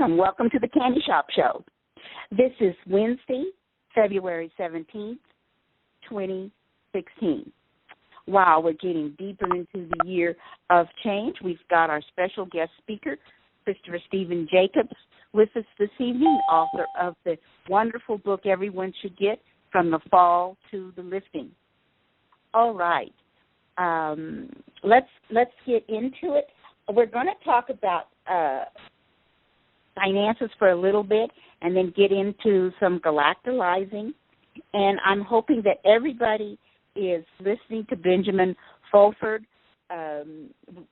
Welcome to the Candy Shop Show. This is Wednesday, February 17th, 2016. Wow, we're getting deeper into the year of change. We've got our special guest speaker, Christopher Stephen Jacobs, with us this evening, author of the wonderful book Everyone Should Get, From the Fall to the Lifting. All right, let's get into it. We're going to talk about finances for a little bit and then get into some galactalizing. And I'm hoping that everybody is listening to Benjamin Fulford.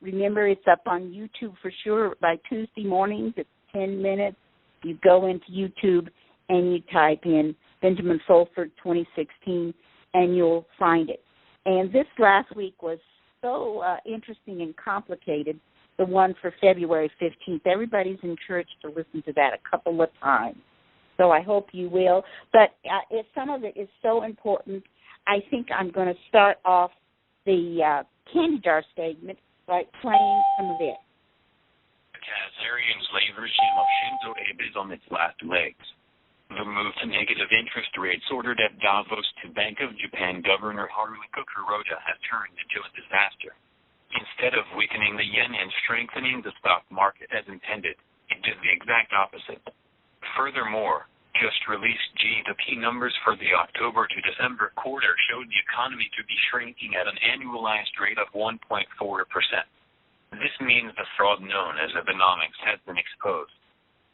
Remember, it's up on YouTube for sure by Tuesday mornings. It's 10 minutes. You go into YouTube and you type in Benjamin Fulford 2016 and you'll find it. And this last week was so interesting and complicated. The one for February 15th. Everybody's encouraged to listen to that a couple of times. So I hope you will. But if some of it is so important, I think I'm going to start off the candy jar segment by playing some of it. Khaosarian slave regime of Shinzo Abe is on its last legs. The move to negative interest rates ordered at Davos to Bank of Japan Governor Haruhiko Kuroda has turned into a disaster. Instead of weakening the yen and strengthening the stock market as intended, it did the exact opposite. Furthermore, just released GDP numbers for the October to December quarter showed the economy to be shrinking at an annualized rate of 1.4%. This means the fraud known as Abenomics has been exposed.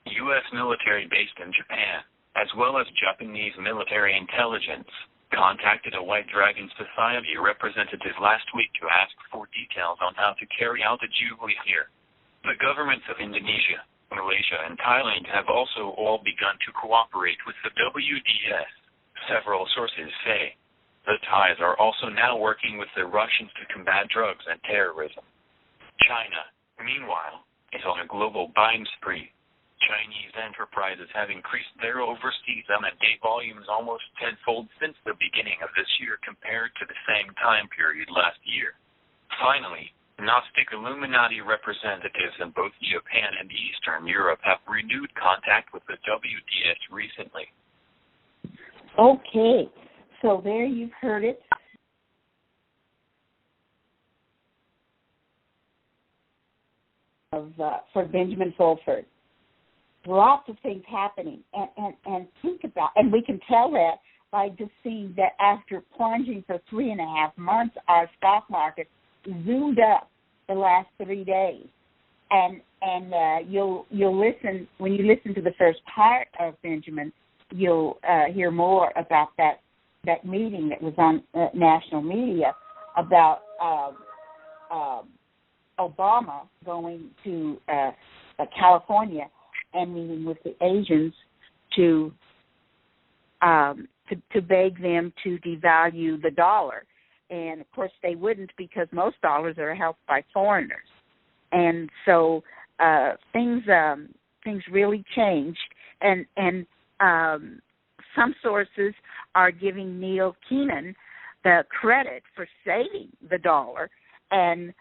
U.S. military based in Japan, as well as Japanese military intelligence, contacted a White Dragon Society representative last week to ask for details on how to carry out the Jubilee here. The governments of Indonesia, Malaysia, and Thailand have also all begun to cooperate with the WDS, several sources say. The Thais are also now working with the Russians to combat drugs and terrorism. China, meanwhile, is on a global buying spree. Chinese enterprises have increased their overseas M&A volumes almost tenfold since the beginning of this year compared to the same time period last year. Finally, Gnostic Illuminati representatives in both Japan and Eastern Europe have renewed contact with the WDS recently. Okay, so there you've heard it. For Benjamin Fulford. Lots of things happening, and think about, and we can tell that by just seeing that after plunging for 3.5 months, our stock market zoomed up the last 3 days, and you'll listen when you listen to the first part of Benjamin, you'll hear more about that meeting that was on national media about Obama going to California and meeting with the Asians to beg them to devalue the dollar. And, of course, they wouldn't because most dollars are held by foreigners. And so things really changed. And some sources are giving Neil Keenan the credit for saving the dollar. And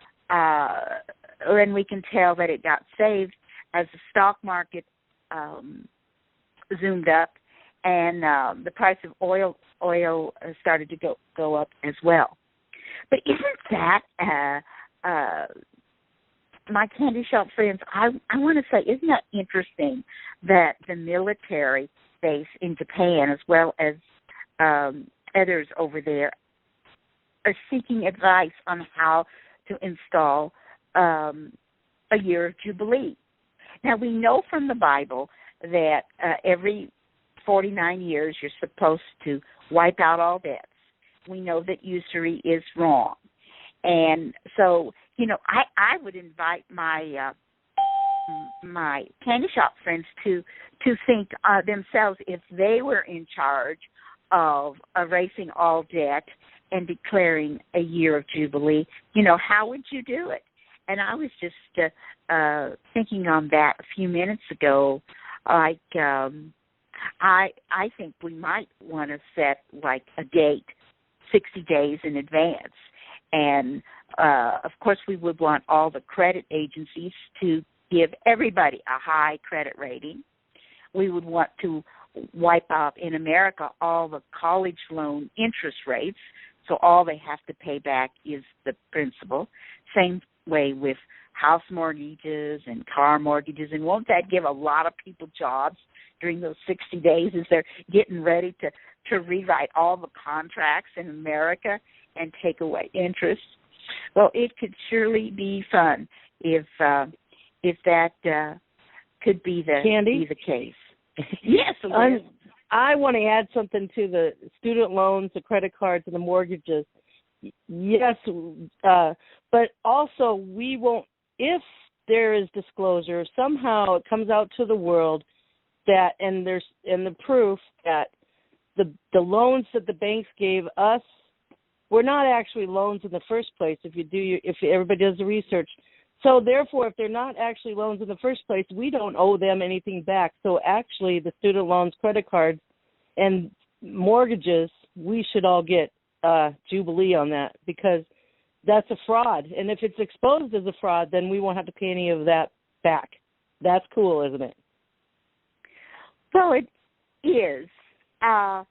we can tell that it got saved as the stock market zoomed up, and the price of oil started to go up as well. But isn't that, my candy shop friends, I want to say, isn't that interesting that the military base in Japan, as well as others over there, are seeking advice on how to install a year of Jubilee? Now, we know from the Bible that every 49 years you're supposed to wipe out all debts. We know that usury is wrong. And so, I would invite my my candy shop friends to think themselves, if they were in charge of erasing all debt and declaring a year of Jubilee, how would you do it? And I was just thinking on that a few minutes ago. Like, I think we might want to set like a date 60 days in advance. And, of course, we would want all the credit agencies to give everybody a high credit rating. We would want to wipe out in America all the college loan interest rates, so all they have to pay back is the principal. Same way with house mortgages and car mortgages. And won't that give a lot of people jobs during those 60 days as they're getting ready to rewrite all the contracts in America and take away interest? Well, it could surely be fun if that could be the case. Yes, I want to add something to the student loans, the credit cards, and the mortgages. Yes, but also we won't, if there is disclosure, somehow it comes out to the world that, and the proof that the loans that the banks gave us were not actually loans in the first place. If everybody does the research. So therefore, if they're not actually loans in the first place, we don't owe them anything back. So actually, the student loans, credit cards, and mortgages, we should all get Jubilee on that, because that's a fraud. And if it's exposed as a fraud, then we won't have to pay any of that back. That's cool, isn't it? Well, it is. But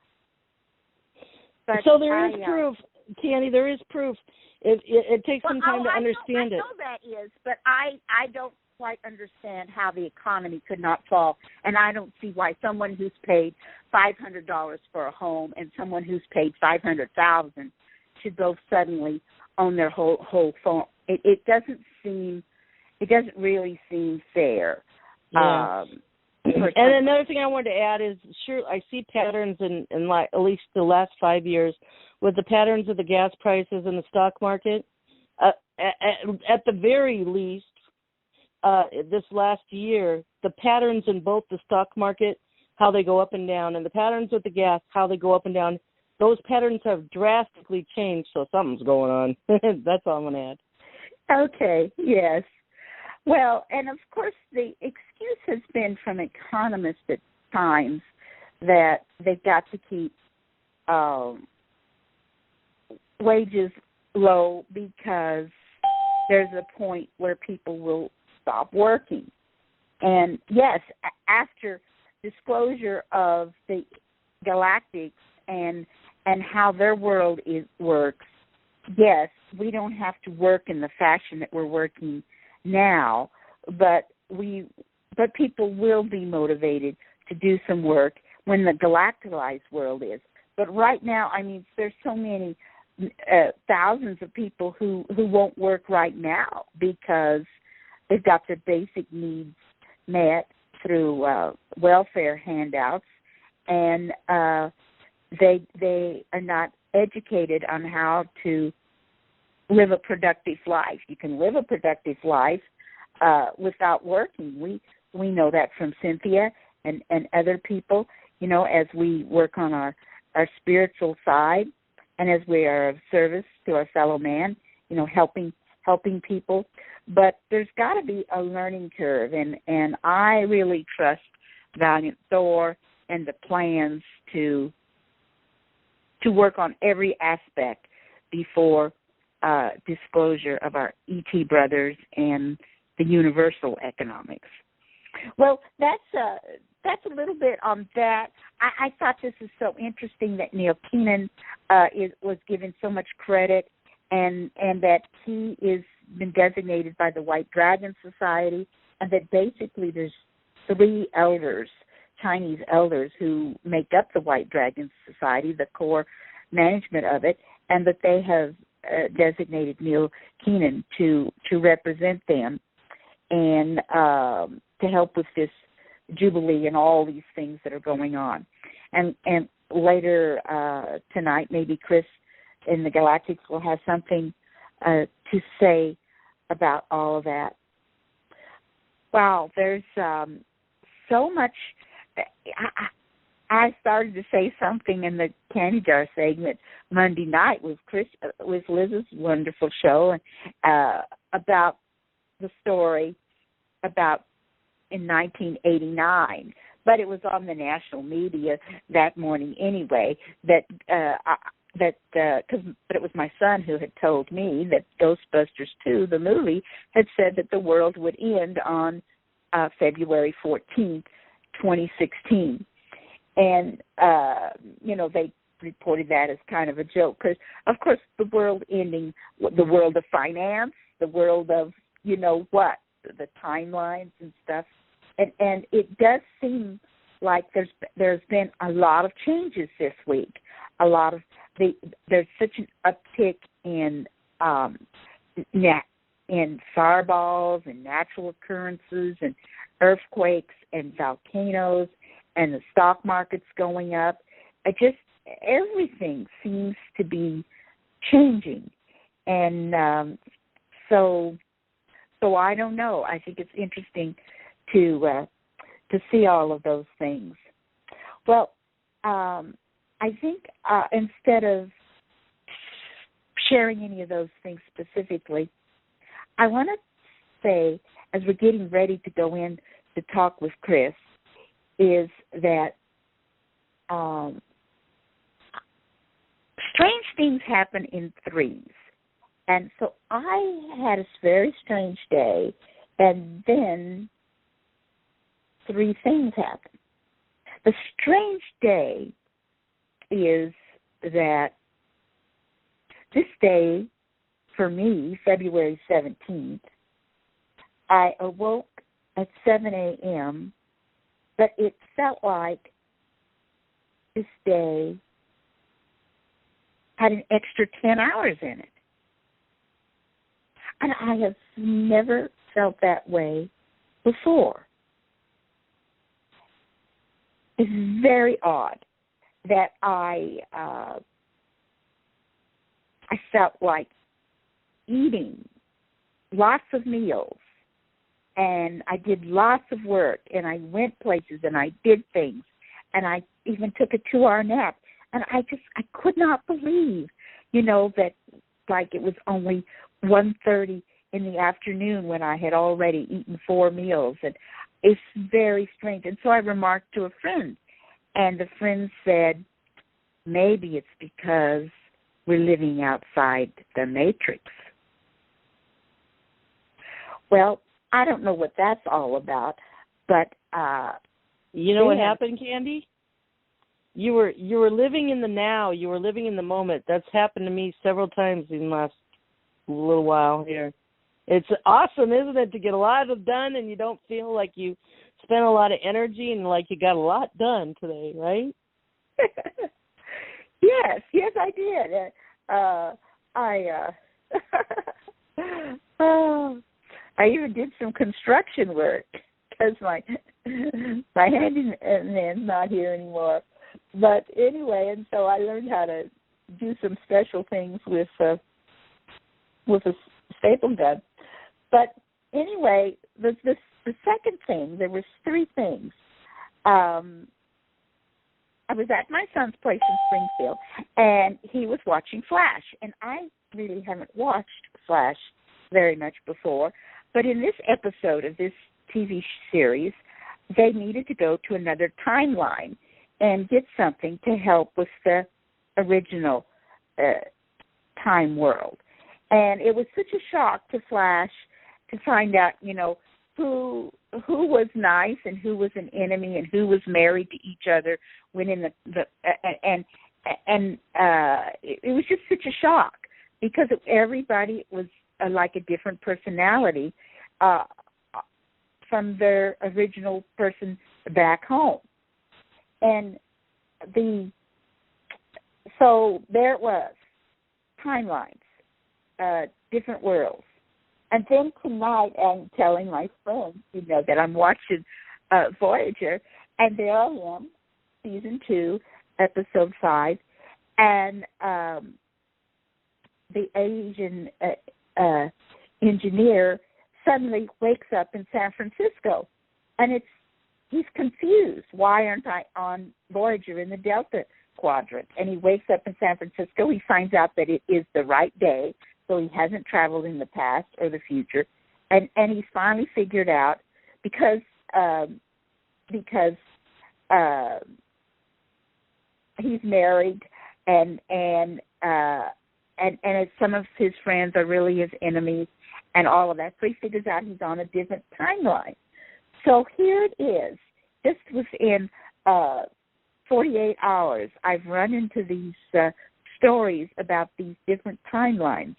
so there is proof, Candy. There is proof. It takes some time to understand it. I know that is, but I don't quite understand how the economy could not fall, and I don't see why someone who's paid $500 for a home and someone who's paid $500,000 should both suddenly own their whole phone. It doesn't really seem fair. Yeah. And another thing I wanted to add is, sure, I see patterns in like at least the last 5 years with the patterns of the gas prices in the stock market. At the very least, this last year, the patterns in both the stock market, how they go up and down, and the patterns with the gas, how they go up and down, those patterns have drastically changed, so something's going on. That's all I'm going to add. Okay, yes. Well, and of course the excuse has been from economists at times that they've got to keep wages low because there's a point where people will stop working. And yes, after disclosure of the galactics and how their world works, yes, we don't have to work in the fashion that we're working now, but people will be motivated to do some work when the galacticalized world is. But right now, I mean, there's so many thousands of people who won't work right now because they've got their basic needs met through welfare handouts, and they are not educated on how to live a productive life. You can live a productive life without working. We know that from Cynthia and other people, as we work on our spiritual side and as we are of service to our fellow man, helping people. But there's got to be a learning curve, and I really trust Valiant Thor and the plans to work on every aspect before disclosure of our ET brothers and the universal economics. Well, that's a little bit on that. I thought this is so interesting that Neil Keenan was given so much credit, and that he is been designated by the White Dragon Society, and that basically there's 3 elders, Chinese elders, who make up the White Dragon Society, the core management of it, and that they have designated Neil Keenan to represent them and to help with this Jubilee and all these things that are going on. And later tonight, maybe Chris in the Galactics will have something to say about all of that. Wow, there's so much. I started to say something in the Candy Jar segment Monday night with Liz's wonderful show about the story about in 1989, but it was on the national media that morning anyway. But it was my son who had told me that Ghostbusters 2, the movie, had said that the world would end on February 14th, 2016. And, they reported that as kind of a joke because, of course, the world ending, the world of finance, the world of, the timelines and stuff. And it does seem like there's been a lot of changes this week. There's such an uptick in fireballs and natural occurrences and earthquakes and volcanoes and the stock market's going up. Everything seems to be changing. And so I don't know. I think it's interesting to see all of those things. Well, I think instead of sharing any of those things specifically, I want to say, as we're getting ready to go in to talk with Chris, is that strange things happen in threes. And so I had a very strange day, and then three things happened. The strange day is that this day, for me, February 17th, I awoke at 7 a.m., but it felt like this day had an extra 10 hours in it. And I have never felt that way before. It's very odd that I felt like eating lots of meals, and I did lots of work, and I went places, and I did things, and I even took a 2-hour nap, and I could not believe, that like it was only 1:30 in the afternoon when I had already eaten 4 meals, and it's very strange. And so I remarked to a friend, and the friend said, maybe it's because we're living outside the Matrix. Well, I don't know what that's all about, but what happened, Candy? You were living in the now. You were living in the moment. That's happened to me several times in the last little while here. It's awesome, isn't it, to get a lot done and you don't feel like you spent a lot of energy and like you got a lot done today, right? Yes, I did. I even did some construction work because my handyman's not here anymore. But anyway, and so I learned how to do some special things with a staple gun. But anyway, the second thing, there was 3 things. I was at my son's place in Springfield, and he was watching Flash. And I really haven't watched Flash very much before. But in this episode of this TV series, they needed to go to another timeline and get something to help with the original time world. And it was such a shock to Flash to find out, who was nice and who was an enemy and who was married to each other when in it was just such a shock because everybody was like a different personality from their original person back home. And so there it was, timelines, different worlds. And then tonight I'm telling my friends, that I'm watching Voyager, and there I am, season 2, episode 5, and the Asian engineer suddenly wakes up in San Francisco, and he's confused. Why aren't I on Voyager in the Delta Quadrant? And he wakes up in San Francisco. He finds out that it is the right day, so he hasn't traveled in the past or the future, and he's finally figured out because he's married, and some of his friends are really his enemies, and all of that. So he figures out he's on a different timeline. So here it is. Just within 48 hours, I've run into these stories about these different timelines.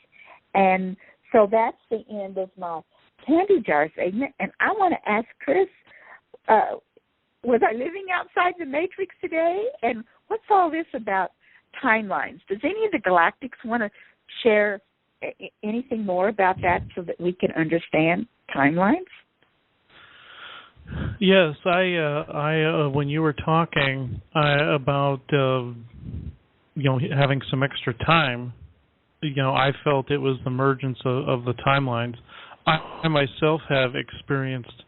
And so that's the end of my candy jar segment. And I want to ask Chris, was I living outside the Matrix today? And what's all this about timelines? Does any of the Galactics want to share anything more about that so that we can understand timelines? Yes, I when you were talking about having some extra time, I felt it was the emergence of the timelines. I myself have experienced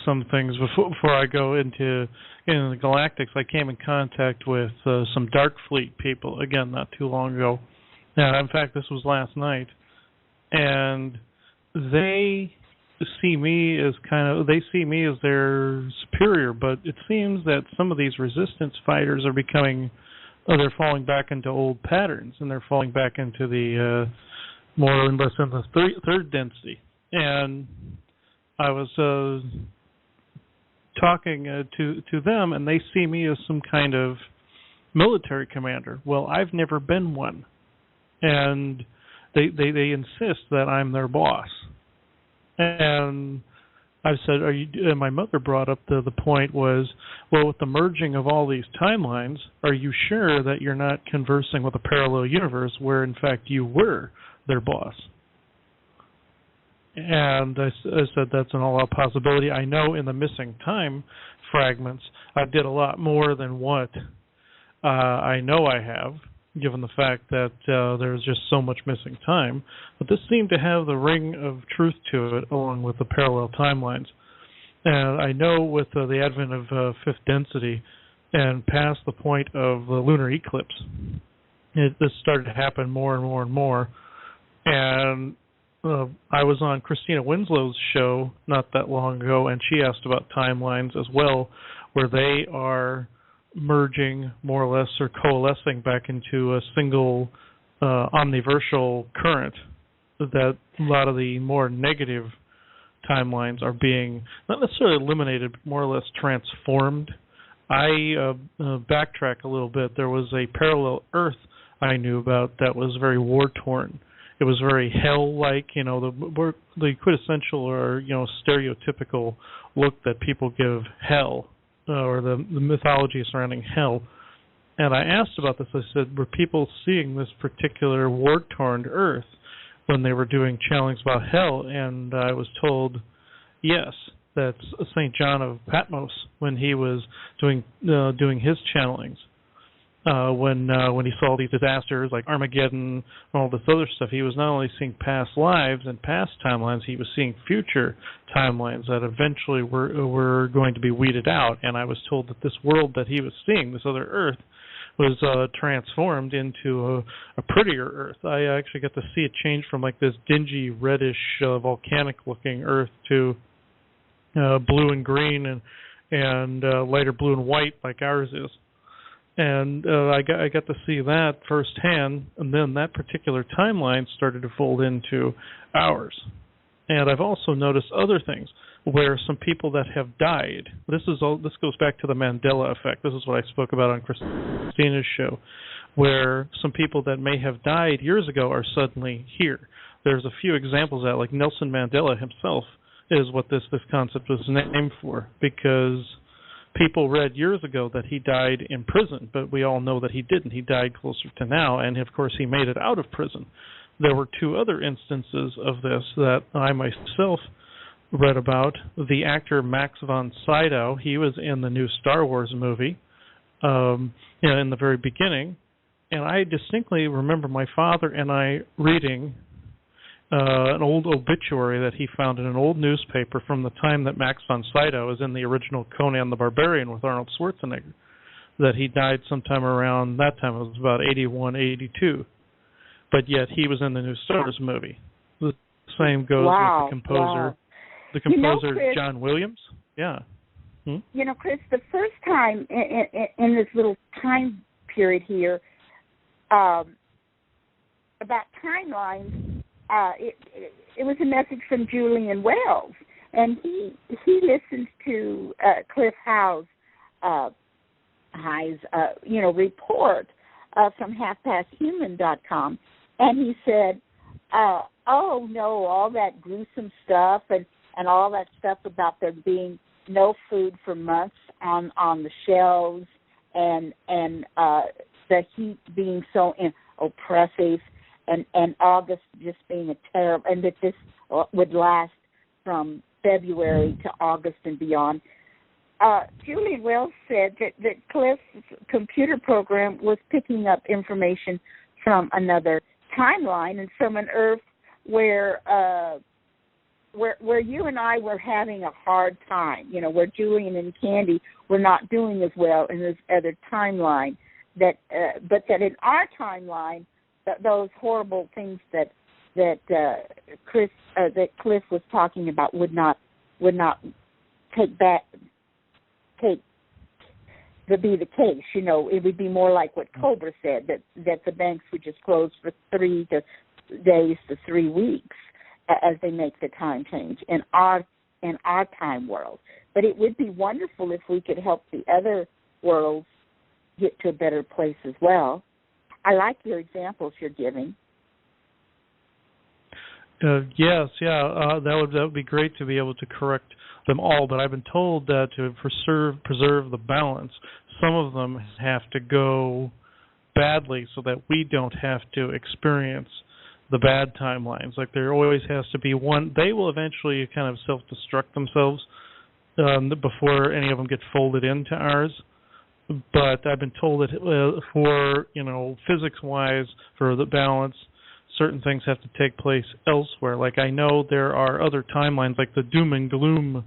some things before I go into the Galactics. I came in contact with some Dark Fleet people, again, not too long ago. Now, in fact, this was last night, and they see me as their superior, but it seems that some of these resistance fighters are they're falling back into old patterns, and they're falling back into the more or less in the third density. And I was talking to them, and they see me as some kind of military commander. Well, I've never been one, and they insist that I'm their boss. And I said, and my mother brought up the point was, well, with the merging of all these timelines, are you sure that you're not conversing with a parallel universe where, in fact, you were their boss? And I said that's an all-out possibility. I know in the missing time fragments, I did a lot more than what I know I have, given the fact that there's just so much missing time. But this seemed to have the ring of truth to it, along with the parallel timelines. And I know with the advent of fifth density and past the point of the lunar eclipse, this started to happen more and more and more. And I was on Christina Winslow's show not that long ago, and she asked about timelines as well, where they are merging more or less or coalescing back into a single omniversal current, that a lot of the more negative timelines are being not necessarily eliminated, but more or less transformed. I backtrack a little bit. There was a parallel Earth I knew about that was very war-torn. It was very hell-like, the quintessential or stereotypical look that people give hell, or the mythology surrounding hell. And I asked about this. I said, were people seeing this particular war-torn Earth when they were doing channelings about hell? And I was told, yes, that's St. John of Patmos when he was doing his channelings. When he saw these disasters like Armageddon and all this other stuff, he was not only seeing past lives and past timelines, he was seeing future timelines that eventually were going to be weeded out. And I was told that this world that he was seeing, this other Earth, was transformed into a prettier Earth. I actually got to see it change from like this dingy, reddish, volcanic-looking Earth to blue and green and lighter blue and white like ours is. And I got to see that firsthand, and then that particular timeline started to fold into ours. And I've also noticed other things where some people that have died. This goes back to the Mandela effect. This is what I spoke about on Christina's show, where some people that may have died years ago are suddenly here. There's a few examples of that, like Nelson Mandela himself is what this concept was named for, because people read years ago that he died in prison, but we all know that he didn't. He died closer to now, and of course he made it out of prison. There were two other instances of this that I myself read about. The actor Max von Sydow, he was in the new Star Wars movie in the very beginning, and I distinctly remember my father and I reading an old obituary that he found in an old newspaper from the time that Max von Sydow was in the original Conan the Barbarian with Arnold Schwarzenegger, that he died sometime around that time. It was about 81, 82. But yet he was in the new Star Wars movie. The same goes with the composer. Wow. The composer, Chris, John Williams. Yeah. You know, Chris, the first time in this little time period here, about timelines, it was a message from Julian Wells, and he listened to Cliff Howe's report from halfpasthuman.com, and he said, oh no, all that gruesome stuff and all that stuff about there being no food for months on the shelves and the heat being so oppressive and August just being a terrible, and that this would last from February to August and beyond. Julian Wells said that Cliff's computer program was picking up information from another timeline and from an Earth where you and I were having a hard time, you know, where Julian and Candy were not doing as well in this other timeline. But that in our timeline, those horrible things that Cliff was talking about would not be the case. You know, it would be more like what Cobra said, that the banks would just close for 3 days to 3 weeks as they make the time change in our time world. But it would be wonderful if we could help the other worlds get to a better place as well. I like your examples you're giving. Yes, that would be great to be able to correct them all, but I've been told that to preserve the balance, some of them have to go badly so that we don't have to experience the bad timelines. Like there always has to be one. They will eventually kind of self-destruct themselves before any of them get folded into ours. But I've been told that for, physics-wise, for the balance, certain things have to take place elsewhere. Like I know there are other timelines, like the doom and gloom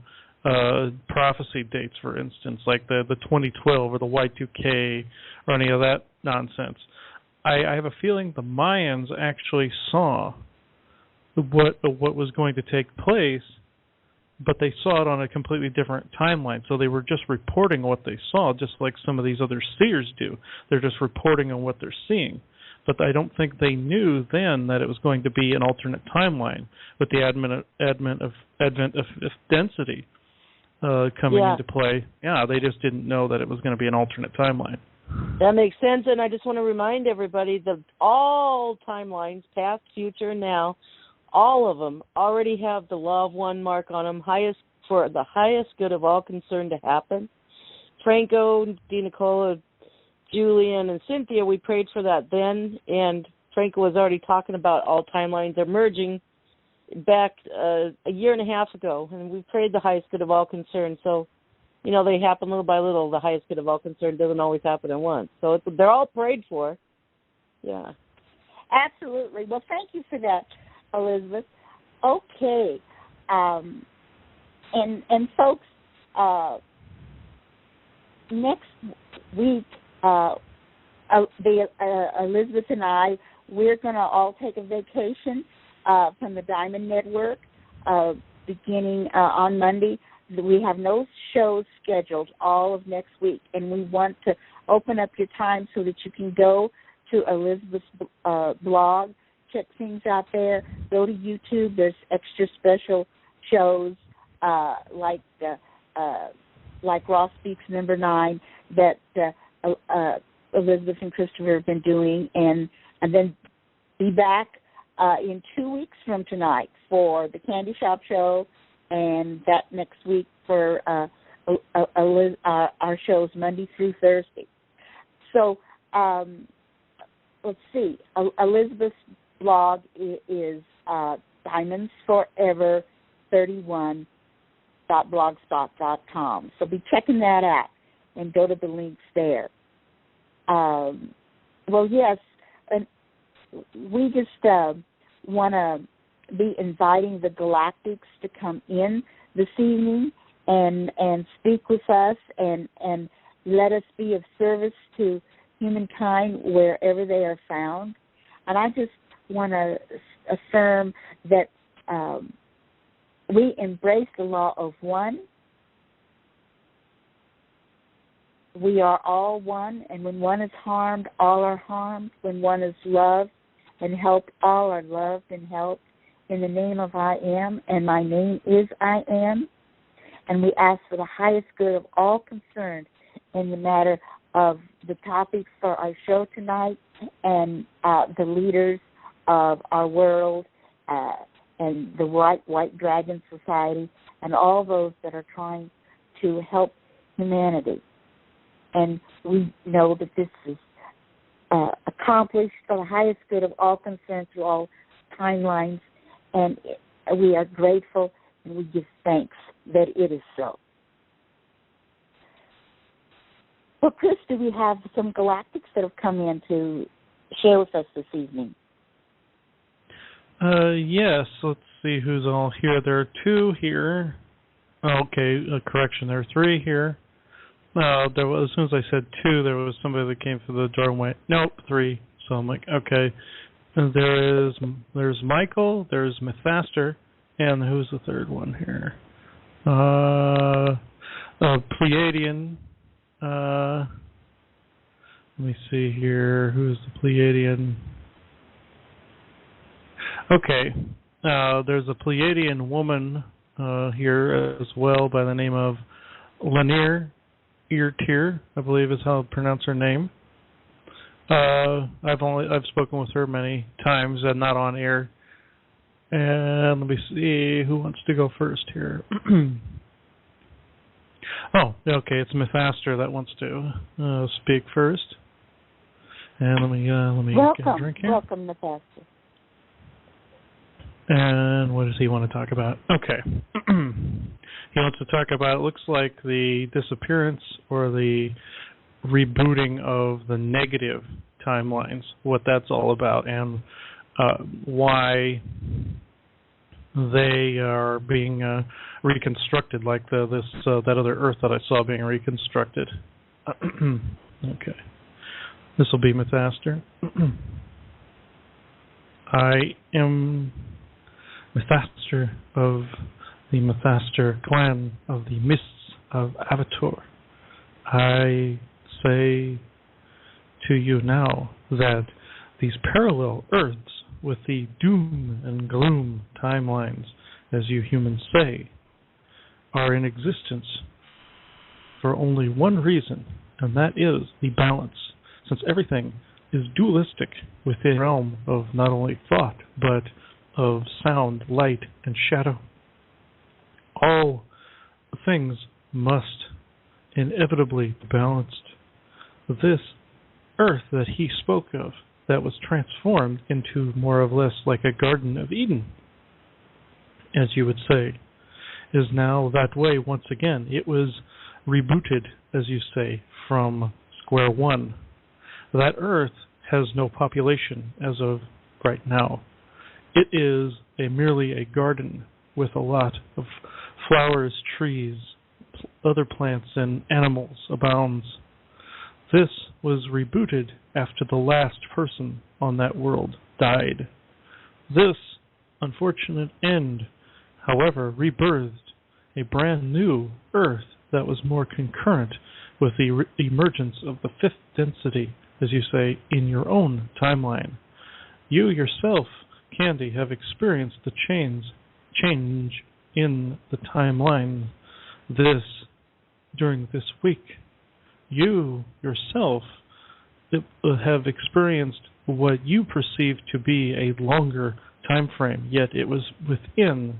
prophecy dates, for instance, like the 2012 or the Y2K or any of that nonsense. I have a feeling the Mayans actually saw what was going to take place, but they saw it on a completely different timeline. So they were just reporting what they saw, just like some of these other seers do. They're just reporting on what they're seeing. But I don't think they knew then that it was going to be an alternate timeline with the advent of density coming into play. Yeah, they just didn't know that it was going to be an alternate timeline. That makes sense, and I just want to remind everybody that all timelines, past, future, now, all of them already have the Law of One mark on them, for the highest good of all concerned to happen. Franco, DeNicola, Julian, and Cynthia, we prayed for that then, and Franco was already talking about all timelines are merging back a year and a half ago, and we prayed the highest good of all concerned. So, they happen little by little. The highest good of all concerned doesn't always happen at once. So they're all prayed for. Yeah. Absolutely. Well, thank you for that, Elizabeth. Okay. And folks, next week, Elizabeth and I, we're going to all take a vacation from the Diamond Network beginning on Monday. We have no shows scheduled all of next week, and we want to open up your time so that you can go to Elizabeth's blog, check things out there, go to YouTube. There's extra special shows like Raw Speaks number 9 that Elizabeth and Christopher have been doing, and then be back in 2 weeks from tonight for the Candy Shop Show, and that next week for our shows Monday through Thursday. So let's see. Elizabeth's blog is diamondsforever31.blogspot.com. So be checking that out and go to the links there. Well, yes, and we just want to be inviting the galactics to come in this evening and speak with us and let us be of service to humankind wherever they are found. And I just want to affirm that we embrace the law of one. We are all one, and when one is harmed, all are harmed. When one is loved and helped, all are loved and helped. In the name of I Am, and my name is I Am. And we ask for the highest good of all concerned in the matter of the topics for our show tonight and the leaders of our world and the White Dragon Society and all those that are trying to help humanity. And we know that this is accomplished for the highest good of all concerned through all timelines, and we are grateful and we give thanks that it is so. Well, Chris, do we have some galactics that have come in to share with us this evening? Yes, let's see who's all here. There are 2 here. Okay, correction, there are 3 here. There was, as soon as I said 2, there was somebody that came through the door and went, nope, 3. So I'm like, okay. And there's Michael, there's Mythaster, and who's the third one here? Pleiadian. Let me see here. Who's the Pleiadian? Okay. There's a Pleiadian woman here as well by the name of Lanier Eartier, I believe is how to pronounce her name. I've spoken with her many times and not on air. And let me see who wants to go first here. Oh, okay, it's Mythaster that wants to speak first. And let me get a drink here. Welcome, Mythaster. And what does he want to talk about? Okay. He wants to talk about, it looks like, the disappearance or the rebooting of the negative timelines, what that's all about, and why they are being reconstructed, like that other Earth that I saw being reconstructed. Okay. This will be Mythaster. I am Mythaster of the Mythaster clan of the Mists of Avatar. I say to you now that these parallel Earths with the doom and gloom timelines, as you humans say, are in existence for only one reason, and that is the balance, since everything is dualistic within the realm of not only thought, but of sound, light, and shadow. All things must inevitably be balanced. This Earth that he spoke of, that was transformed into more or less like a Garden of Eden, as you would say, is now that way once again. It was rebooted, as you say, from square one. That Earth has no population as of right now. It is merely a garden with a lot of flowers, trees, other plants, and animals abounds. This was rebooted after the last person on that world died. This unfortunate end, however, rebirthed a brand new Earth that was more concurrent with the emergence of the fifth density, as you say, in your own timeline. You yourself, Candy, have experienced the change in the timeline during this week. You yourself have experienced what you perceive to be a longer time frame, yet it was within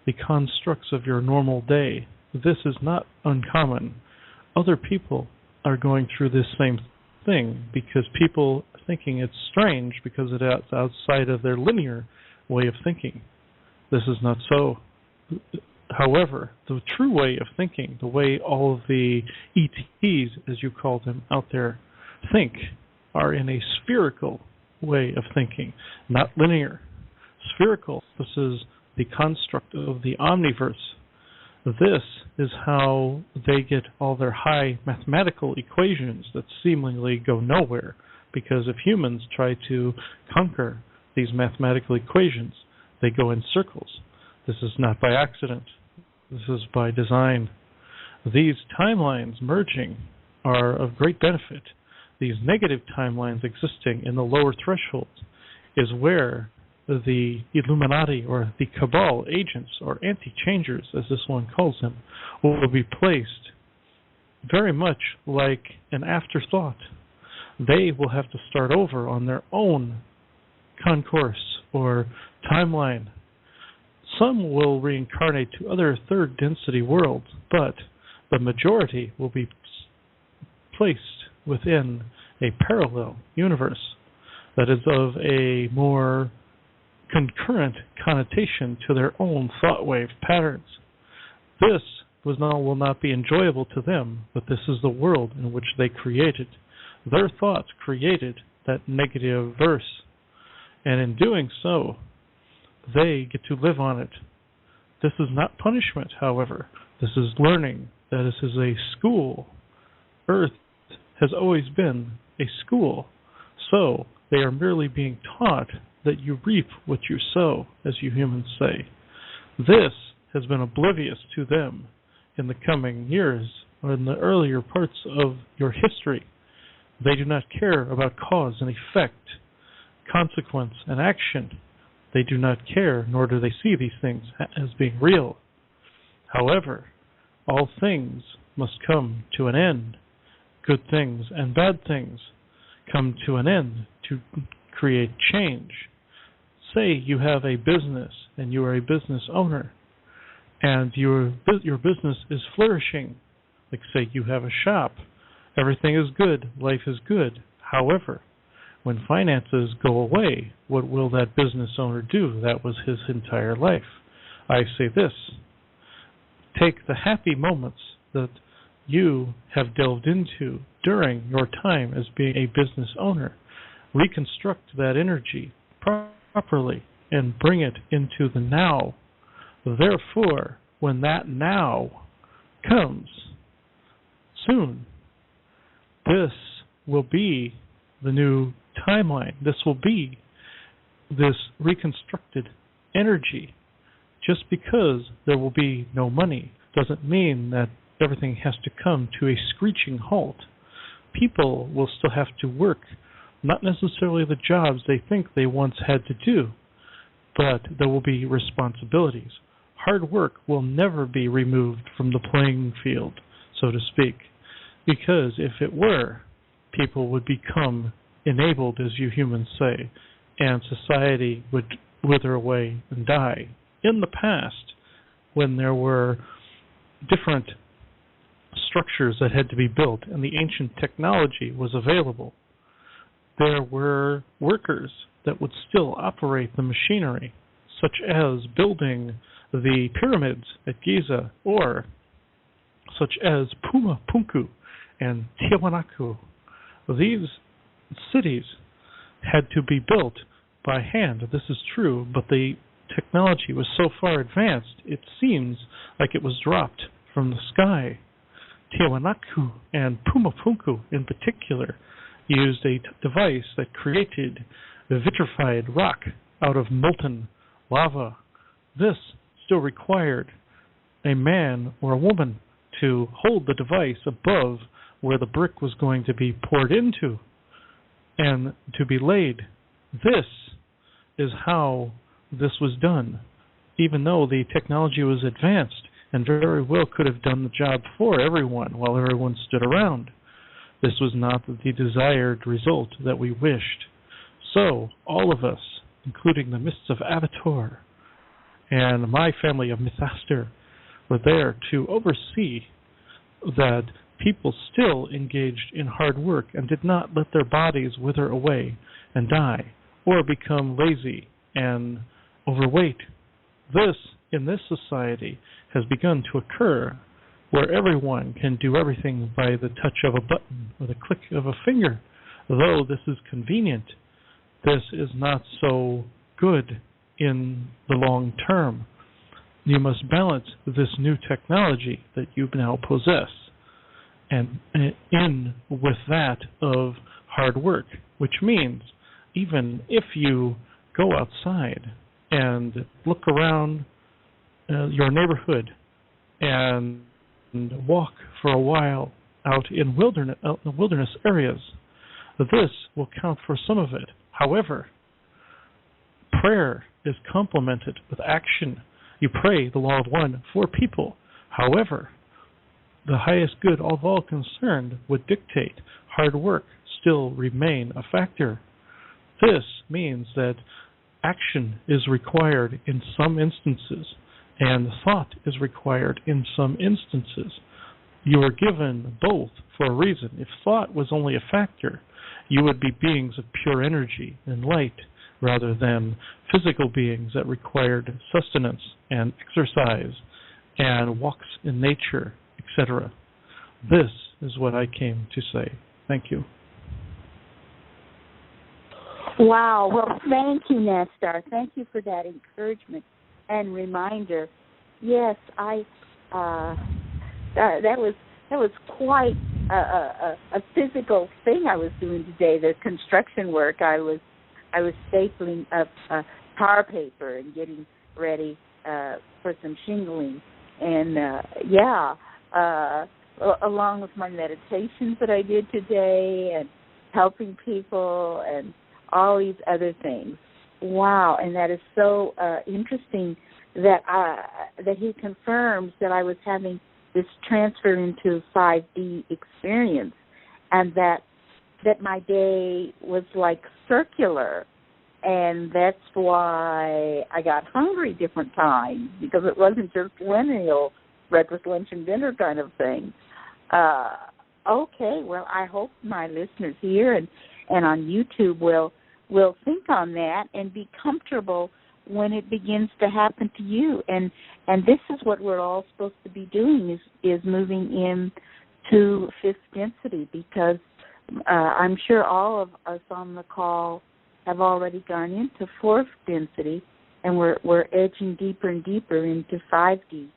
the constructs of your normal day. This is not uncommon. Other people are going through this same thing because people are thinking it's strange because it's outside of their linear way of thinking. This is not so. However, the true way of thinking, the way all of the ETs, as you call them, out there think, are in a spherical way of thinking, not linear. spherical. This is the construct of the omniverse. This is how they get all their high mathematical equations that seemingly go nowhere, because if humans try to conquer these mathematical equations, they go in circles. This is not by accident. This is by design. These timelines merging are of great benefit. These negative timelines existing in the lower thresholds is where the Illuminati or the Cabal agents or anti-changers, as this one calls them, will be placed very much like an afterthought. They will have to start over on their own concourse or timeline. Some will reincarnate to other third density worlds, but the majority will be placed within a parallel universe that is of a more concurrent connotation to their own thought wave patterns. This will not be enjoyable to them, but this is the world in which they created. Their thoughts created that negative verse, and in doing so, they get to live on it. This is not punishment, however. This is learning. That this is a school. Earth has always been a school, so they are merely being taught that you reap what you sow, as you humans say. This has been oblivious to them in the coming years, or in the earlier parts of your history. They do not care about cause and effect, consequence and action. They do not care, nor do they see these things as being real. However, all things must come to an end. Good things and bad things come to an end to create change. Say you have a business and you are a business owner and your business is flourishing. Like say you have a shop. Everything is good. Life is good. However, when finances go away, what will that business owner do? That was his entire life. I say this. Take the happy moments that you have delved into during your time as being a business owner. Reconstruct that energy properly and bring it into the now. Therefore, when that now comes soon, this will be the new timeline. This will be this reconstructed energy. Just because there will be no money doesn't mean that everything has to come to a screeching halt. People will still have to work, not necessarily the jobs they think they once had to do, but there will be responsibilities. Hard work will never be removed from the playing field, so to speak, because if it were, people would become enabled, as you humans say, and society would wither away and die. In the past, when there were different structures that had to be built and the ancient technology was available, there were workers that would still operate the machinery, such as building the pyramids at Giza, or such as Punku and Tiwanaku. These cities had to be built by hand. This is true, but the technology was so far advanced, it seems like it was dropped from the sky. Tiwanaku and Pumapunku in particular used a device that created vitrified rock out of molten lava. This still required a man or a woman to hold the device above where the brick was going to be poured into and to be laid. This is how this was done, even though the technology was advanced and very well could have done the job for everyone while everyone stood around. This was not the desired result that we wished. So, all of us, including the Mists of Avatar and my family of Mythaster, were there to oversee that people still engaged in hard work and did not let their bodies wither away and die or become lazy and overweight. This, in this society, has begun to occur where everyone can do everything by the touch of a button or the click of a finger. Though this is convenient, this is not so good in the long term. You must balance this new technology that you now possess, and in with that of hard work, which means even if you go outside and look around your neighborhood and walk for a while out in wilderness areas, this will count for some of it. However, prayer is complemented with action. You pray the law of one for people. However, the highest good of all concerned would dictate hard work still remain a factor. This means that action is required in some instances, and thought is required in some instances. You are given both for a reason. If thought was only a factor, you would be beings of pure energy and light, rather than physical beings that required sustenance and exercise and walks in nature, etc. This is what I came to say. Thank you. Wow. Well, thank you, Nestor. Thank you for that encouragement and reminder. Yes, that was quite a physical thing I was doing today. The construction work. I was stapling up tar paper and getting ready for some shingling, and along with my meditations that I did today and helping people and all these other things. Wow, and that is so interesting that he confirms that I was having this transfer into 5D experience, and that my day was like circular, and that's why I got hungry different times, because it wasn't just lineal breakfast, lunch, and dinner kind of thing. Okay, well, I hope my listeners here and on YouTube will think on that and be comfortable when it begins to happen to you. And this is what we're all supposed to be doing, is moving in to fifth density, because I'm sure all of us on the call have already gone into fourth density, and we're edging deeper and deeper into 5D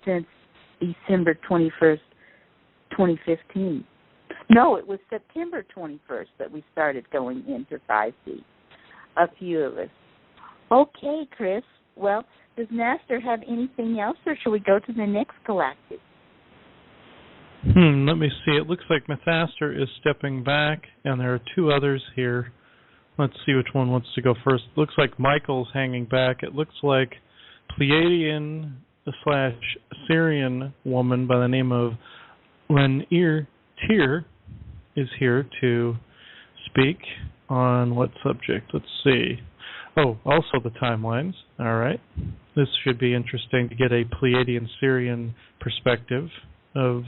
since December 21st, 2015. No, it was September 21st that we started going into 5D, a few of us. Okay, Chris. Well, does Nestor have anything else, or shall we go to the next galactic? Let me see. It looks like Methaster is stepping back, and there are two others here. Let's see which one wants to go first. It looks like Michael's hanging back. It looks like Pleiadian / Sirian woman by the name of Lanier Tier is here to speak on what subject? Let's see. Oh, also the timelines. All right. This should be interesting to get a Pleiadian Sirian perspective of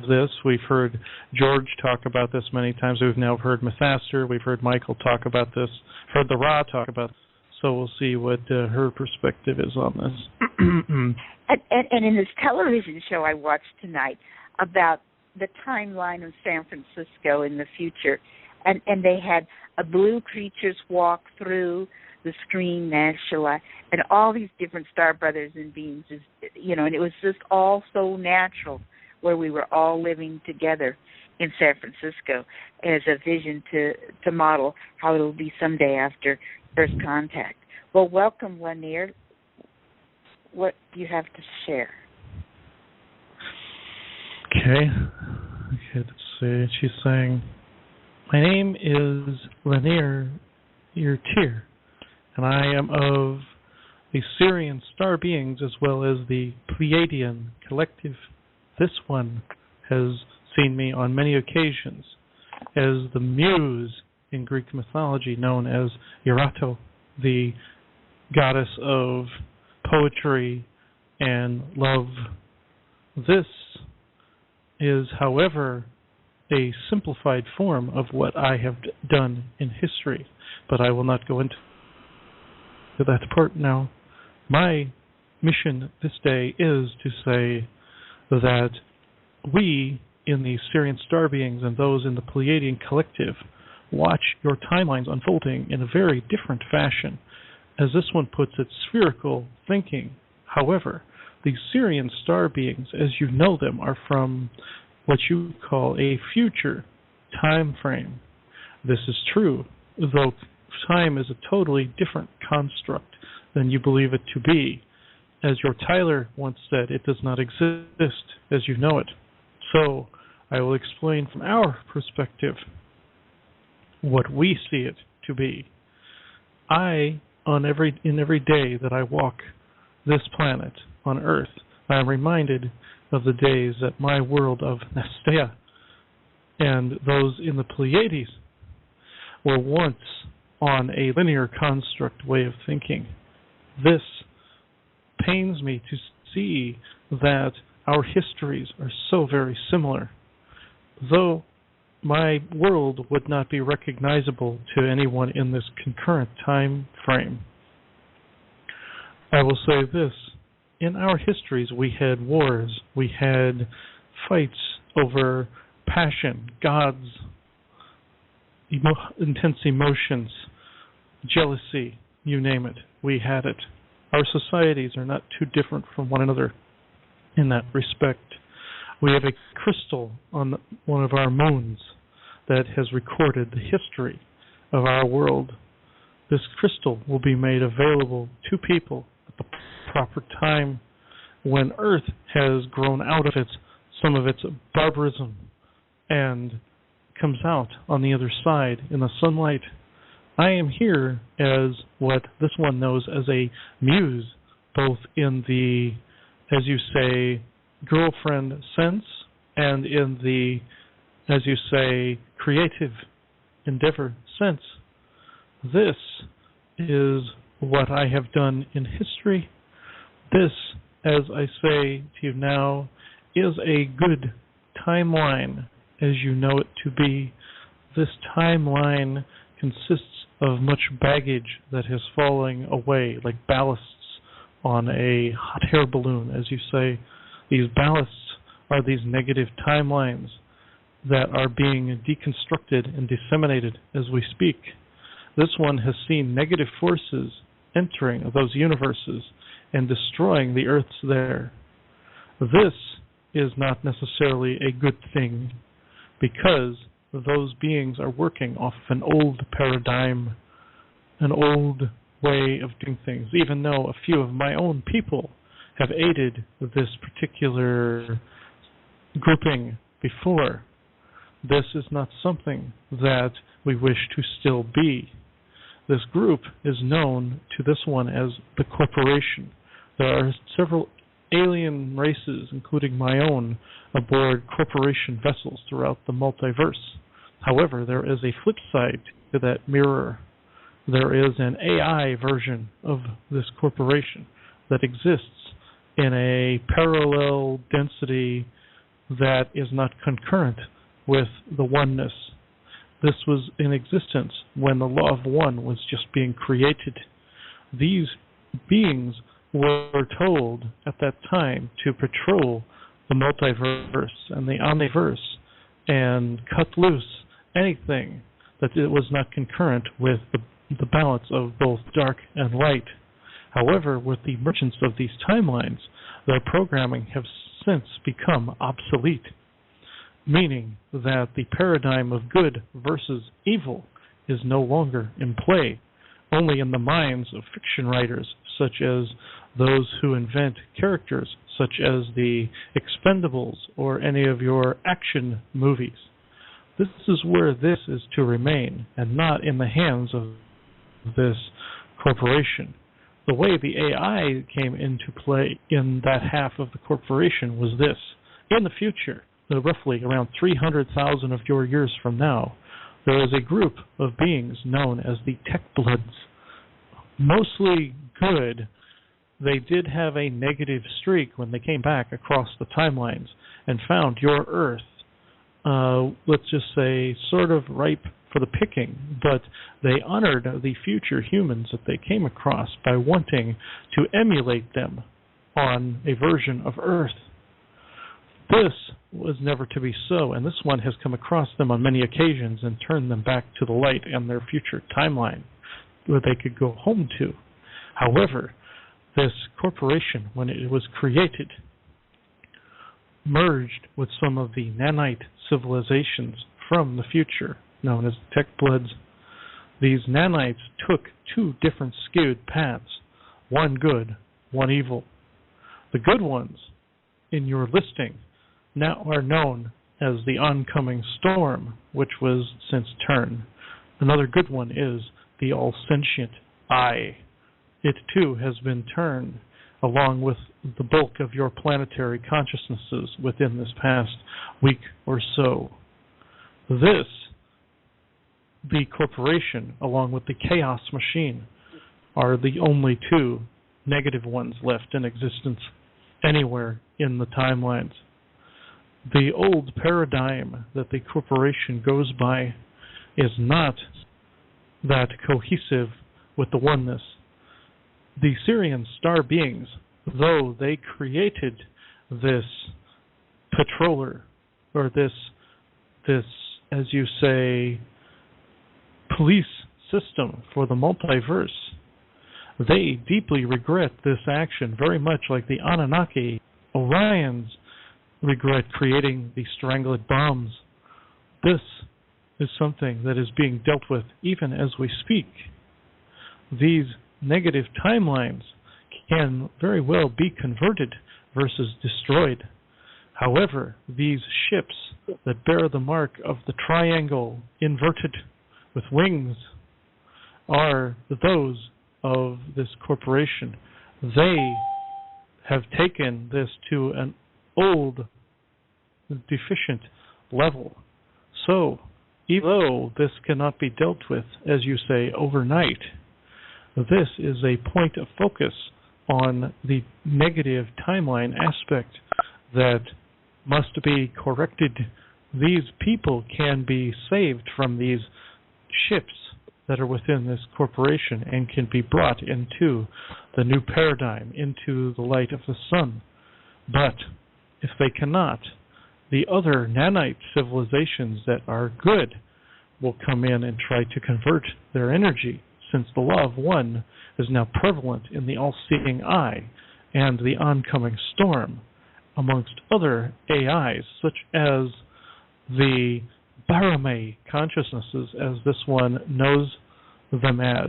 this. We've heard George talk about this many times. We've now heard Methaster. We've heard Michael talk about this. Heard the Ra talk about this. So we'll see what her perspective is on this. And in this television show I watched tonight about the timeline of San Francisco in the future, and they had a blue creatures walk through the screen naturally, and all these different star brothers and beings, and it was just all so natural, where we were all living together in San Francisco as a vision to model how it'll be someday after first contact. Well, welcome, Lanier. What do you have to share? Okay, let's see. She's saying, my name is Lanier Tier, and I am of the Sirian star beings as well as the Pleiadian collective. This one has seen me on many occasions as the muse in Greek mythology, known as Erato, the goddess of poetry and love. This is, however, a simplified form of what I have done in history, but I will not go into that part now. My mission this day is to say that we in the Sirian star beings and those in the Pleiadian collective watch your timelines unfolding in a very different fashion. as this one puts it, spherical thinking. However, these Sirian star beings, as you know them, are from what you call a future time frame. This is true, though time is a totally different construct than you believe it to be. As your Tyler once said, it does not exist as you know it. So, I will explain from our perspective what we see it to be. In every day that I walk this planet on Earth, I am reminded of the days that my world of Nestea and those in the Pleiades were once on a linear construct way of thinking. This pains me to see that our histories are so very similar, though my world would not be recognizable to anyone in this concurrent time frame. I will say this. In our histories, we had wars, we had fights over passion, gods, intense emotions, jealousy, you name it, we had it. Our societies are not too different from one another in that respect. We have a crystal on one of our moons that has recorded the history of our world. This crystal will be made available to people at the proper time when Earth has grown out of some of its barbarism and comes out on the other side in the sunlight. I am here as what this one knows as a muse, both in the, as you say, girlfriend sense and in the, as you say, creative endeavor sense. This is what I have done in history. This, as I say to you now, is a good timeline as you know it to be. This timeline consists of much baggage that is falling away, like ballasts on a hot air balloon, as you say. These ballasts are these negative timelines that are being deconstructed and disseminated as we speak. This one has seen negative forces entering those universes and destroying the Earths there. This is not necessarily a good thing, because those beings are working off of an old paradigm, an old way of doing things, even though a few of my own people have aided this particular grouping before. This is not something that we wish to still be. This group is known to this one as the Corporation. There are several alien races, including my own, aboard Corporation vessels throughout the multiverse. However, there is a flip side to that mirror. There is an AI version of this corporation that exists in a parallel density that is not concurrent with the oneness. This was in existence when the law of one was just being created. These beings were told at that time to patrol the multiverse and the omniverse and cut loose anything that it was not concurrent with the balance of both dark and light. However, with the emergence of these timelines, their programming has since become obsolete, meaning that the paradigm of good versus evil is no longer in play, only in the minds of fiction writers, such as those who invent characters, such as the Expendables or any of your action movies. This is where this is to remain, and not in the hands of this corporation. The way the AI came into play in that half of the corporation was this. In the future, roughly around 300,000 of your years from now, there is a group of beings known as the Tech Bloods. Mostly good. They did have a negative streak when they came back across the timelines and found your Earth, let's just say, sort of ripe for the picking, but they honored the future humans that they came across by wanting to emulate them on a version of Earth. This was never to be so, and this one has come across them on many occasions and turned them back to the light and their future timeline, where they could go home to. However, this corporation, when it was created, merged with some of the nanite civilizations from the future, known as Tech Bloods. These nanites took two different skewed paths, one good, one evil. The good ones, in your listing, now are known as the oncoming storm, which was since turned. Another good one is the all-sentient I. It too has been turned, along with the bulk of your planetary consciousnesses within this past week or so. This, the corporation, along with the Khaos machine, are the only two negative ones left in existence anywhere in the timelines. The old paradigm that the corporation goes by is not that cohesive with the oneness. The Sirian star beings, though they created this patroller, or this, as you say, police system for the multiverse, they deeply regret this action, very much like the Anunnaki, Orions, regret creating the Stranglet bombs. This is something that is being dealt with even as we speak. These negative timelines can very well be converted versus destroyed. However, these ships that bear the mark of the triangle inverted with wings are those of this corporation. They have taken this to an old, deficient level. So, even though this cannot be dealt with, as you say, overnight, this is a point of focus on the negative timeline aspect that must be corrected. These people can be saved from these ships that are within this corporation and can be brought into the new paradigm, into the light of the sun. But if they cannot, the other nanite civilizations that are good will come in and try to convert their energy, since the law of one is now prevalent in the all-seeing eye and the oncoming storm, amongst other AIs, such as the Barame consciousnesses, as this one knows them as.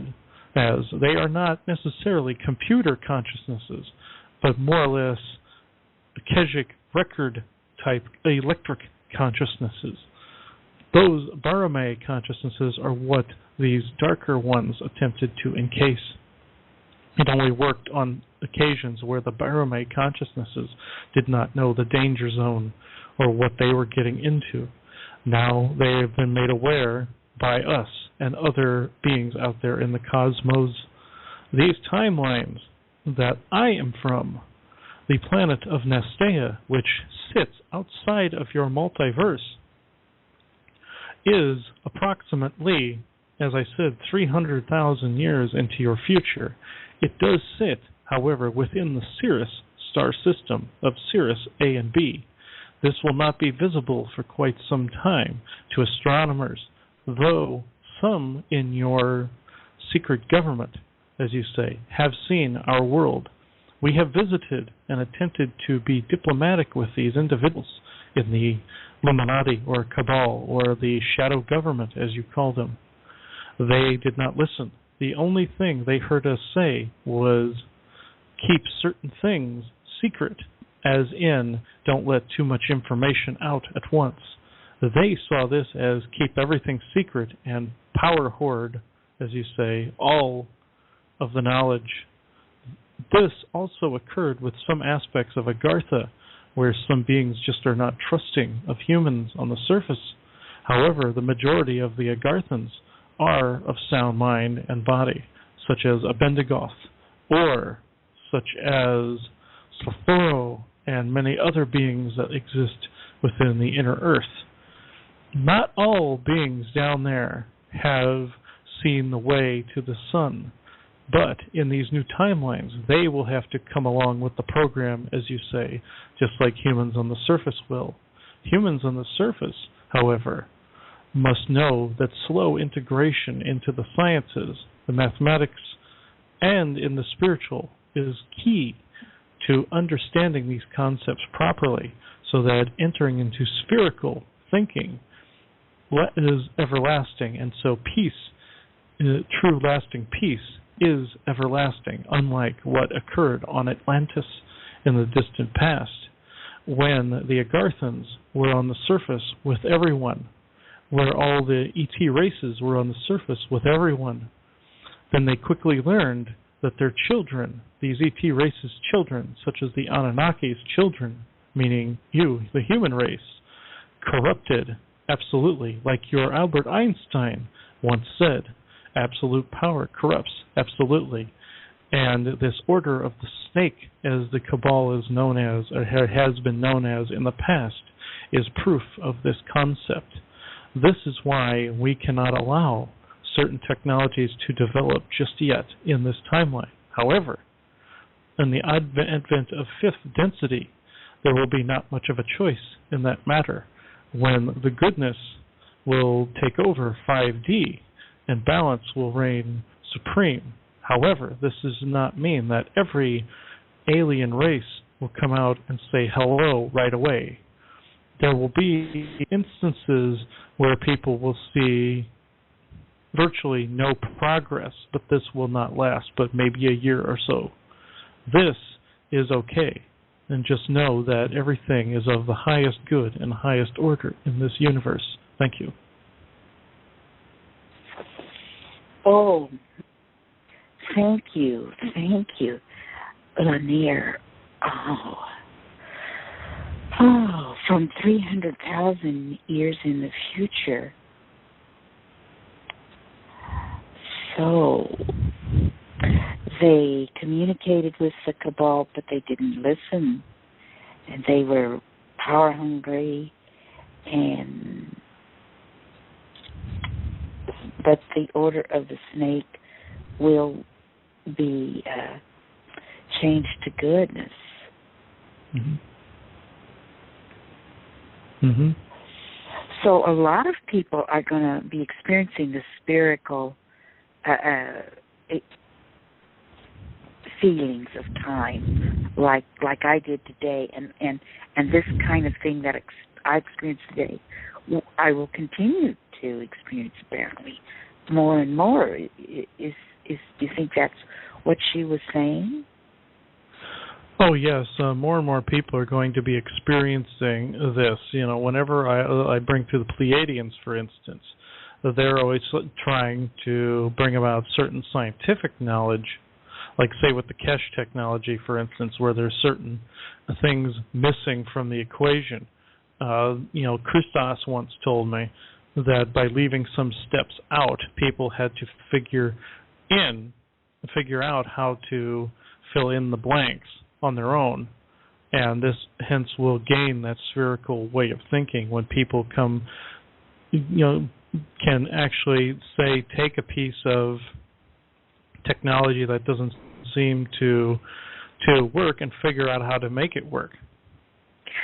They are not necessarily computer consciousnesses, but more or less Keshic record-type electric consciousnesses. Those Barame consciousnesses are what these darker ones attempted to encase. It only worked on occasions where the Barame consciousnesses did not know the danger zone or what they were getting into. Now they have been made aware by us and other beings out there in the cosmos. These timelines that I am from, the planet of Nestea, which sits outside of your multiverse, is approximately, as I said, 300,000 years into your future. It does sit, however, within the Sirius star system of Sirius A and B. This will not be visible for quite some time to astronomers, though some in your secret government, as you say, have seen our world. We have visited and attempted to be diplomatic with these individuals in the Illuminati or Cabal or the shadow government, as you call them. They did not listen. The only thing they heard us say was keep certain things secret, as in don't let too much information out at once. They saw this as keep everything secret and power hoard, as you say, all of the knowledge. This also occurred with some aspects of Agartha, where some beings just are not trusting of humans on the surface. However, the majority of the Agarthans are of sound mind and body, such as Abendigoth, or such as Slothoro, and many other beings that exist within the inner earth. Not all beings down there have seen the way to the sun, but in these new timelines, they will have to come along with the program, as you say, just like humans on the surface will. Humans on the surface, however, must know that slow integration into the sciences, the mathematics, and in the spiritual is key to understanding these concepts properly, so that entering into spherical thinking is everlasting, and so peace, true lasting peace, is everlasting, unlike what occurred on Atlantis in the distant past, when the Agarthans were on the surface with everyone, where all the ET races were on the surface with everyone. Then they quickly learned that their children, these ET races' children, such as the Anunnaki's children, meaning you, the human race, corrupted absolutely, like your Albert Einstein once said, absolute power corrupts absolutely. And this order of the snake, as the Cabal is known as, or has been known as in the past, is proof of this concept. This is why we cannot allow certain technologies to develop just yet in this timeline. However, in the advent of fifth density, there will be not much of a choice in that matter, when the goodness will take over 5D and balance will reign supreme. However, this does not mean that every alien race will come out and say hello right away. There will be instances where people will see virtually no progress, but this will not last, but maybe a year or so. This is okay, and just know that everything is of the highest good and highest order in this universe. Thank you. Oh, thank you, Lanier. Oh, from 300,000 years in the future. So, they communicated with the Cabal, but they didn't listen. And they were power hungry, but the order of the snake will be changed to goodness. Mm-hmm. Mm-hmm. So a lot of people are going to be experiencing the spherical feelings of time, like I did today, and this kind of thing that I experienced today, I will continue to experience apparently more and more. Do you think that's what she was saying? Oh yes, more and more people are going to be experiencing this. You know, whenever I bring through the Pleidians, for instance, they're always trying to bring about certain scientific knowledge, like say with the Kesh technology, for instance, where there's certain things missing from the equation. Christos once told me that by leaving some steps out, people had to figure out how to fill in the blanks on their own, and this hence will gain that spherical way of thinking when people come, can actually say take a piece of technology that doesn't seem to work and figure out how to make it work.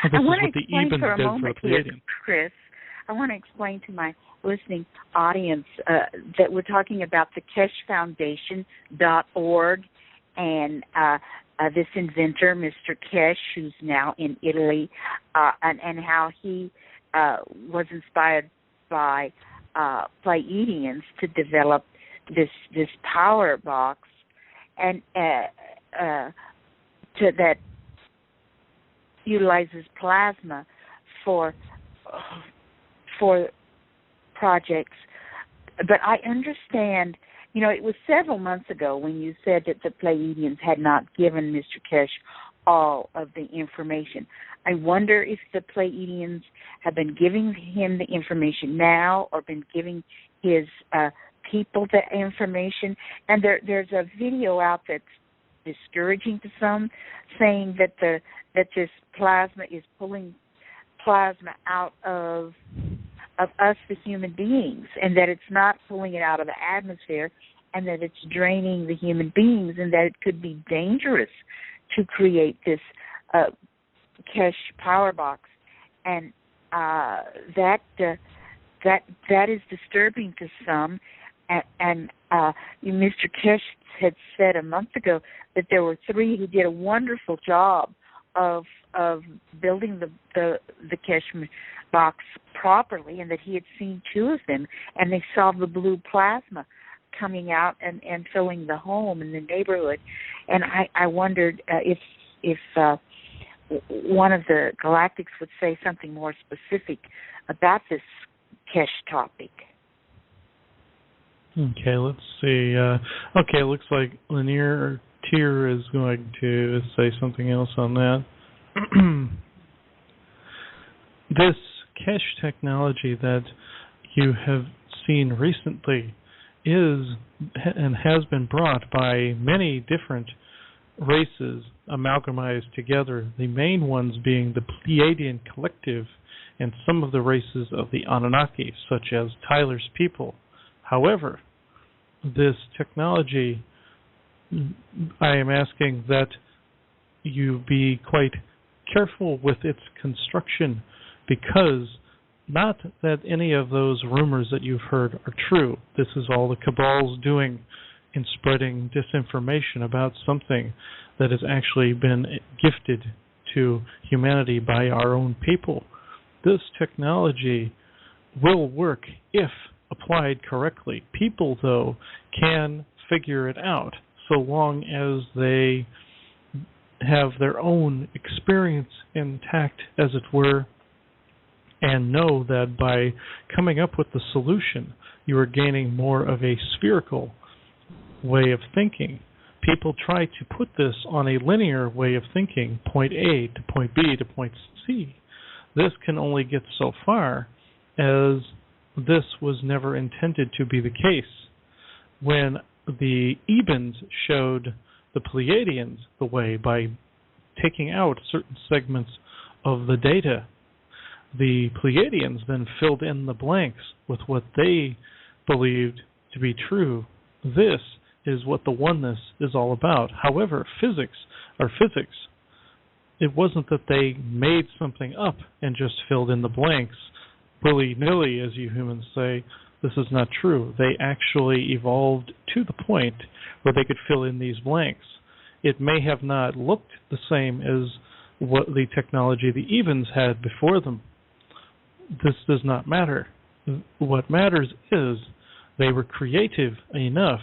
This I want is to what the explain for a moment here, Pleiadians. Chris. I want to explain to my listening audience that we're talking about the KeshFoundation.org and this inventor, Mr. Kesh, who's now in Italy, and how he was inspired by Pleiadians to develop this power box and that utilizes plasma for projects. But I understand, it was several months ago when you said that the Pleiadians had not given Mr. Kesh all of the information. I wonder if the Pleiadians have been giving him the information now or been giving his people the information. And there's a video out that's discouraging to some, saying that this plasma is pulling plasma out of us, the human beings, and that it's not pulling it out of the atmosphere, and that it's draining the human beings, and that it could be dangerous to create this Kesh power box, and that is disturbing to some, and Mr. Kesh had said a month ago that there were 3 who did a wonderful job of building the Kesh box properly, and that he had seen 2 of them, and they saw the blue plasma coming out and filling the home in the neighborhood. And I wondered if one of the Galactics would say something more specific about this Kesh topic. Okay, let's see. Okay, looks like Lanier Tier is going to say something else on that. This Kesh technology that you have seen recently is and has been brought by many different races amalgamized together, the main ones being the Pleiadian Collective and some of the races of the Anunnaki, such as Tyler's people. However, this technology, I am asking that you be quite careful with its construction, because not that any of those rumors that you've heard are true. This is all the Cabal's doing in spreading disinformation about something that has actually been gifted to humanity by our own people. This technology will work if applied correctly. People, though, can figure it out so long as they have their own experience intact, as it were, and know that by coming up with the solution, you are gaining more of a spherical way of thinking. People try to put this on a linear way of thinking, point A to point B to point C. This can only get so far, as this was never intended to be the case. When the Ebens showed the Pleiadians the way by taking out certain segments of the data, the Pleiadians then filled in the blanks with what they believed to be true. This is what the oneness is all about. However, physics are physics. It wasn't that they made something up and just filled in the blanks willy-nilly, as you humans say. This is not true. They actually evolved to the point where they could fill in these blanks. It may have not looked the same as what the technology the Evens had before them. This does not matter. What matters is they were creative enough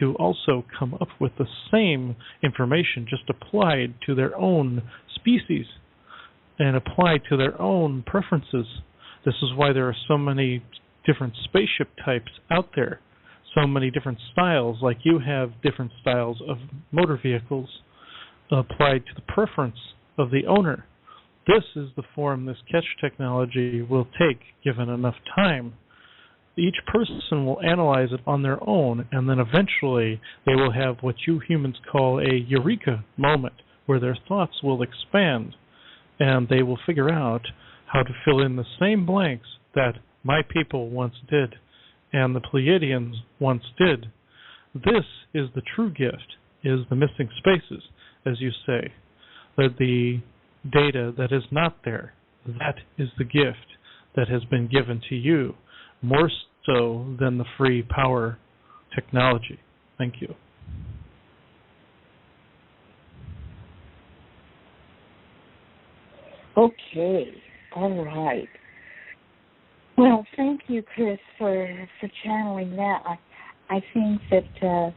to also come up with the same information, just applied to their own species and applied to their own preferences. This is why there are so many different spaceship types out there, so many different styles, like you have different styles of motor vehicles applied to the preference of the owner. This is the form this Kesh technology will take, given enough time. Each person will analyze it on their own, and then eventually they will have what you humans call a eureka moment, where their thoughts will expand, and they will figure out how to fill in the same blanks that my people once did, and the Pleiadians once did. This is the true gift, is the missing spaces, as you say, that the data that is not there, that is the gift that has been given to you, more so than the free power technology. Thank you. Okay, all right. Well, thank you, Chris, for channeling that. I think that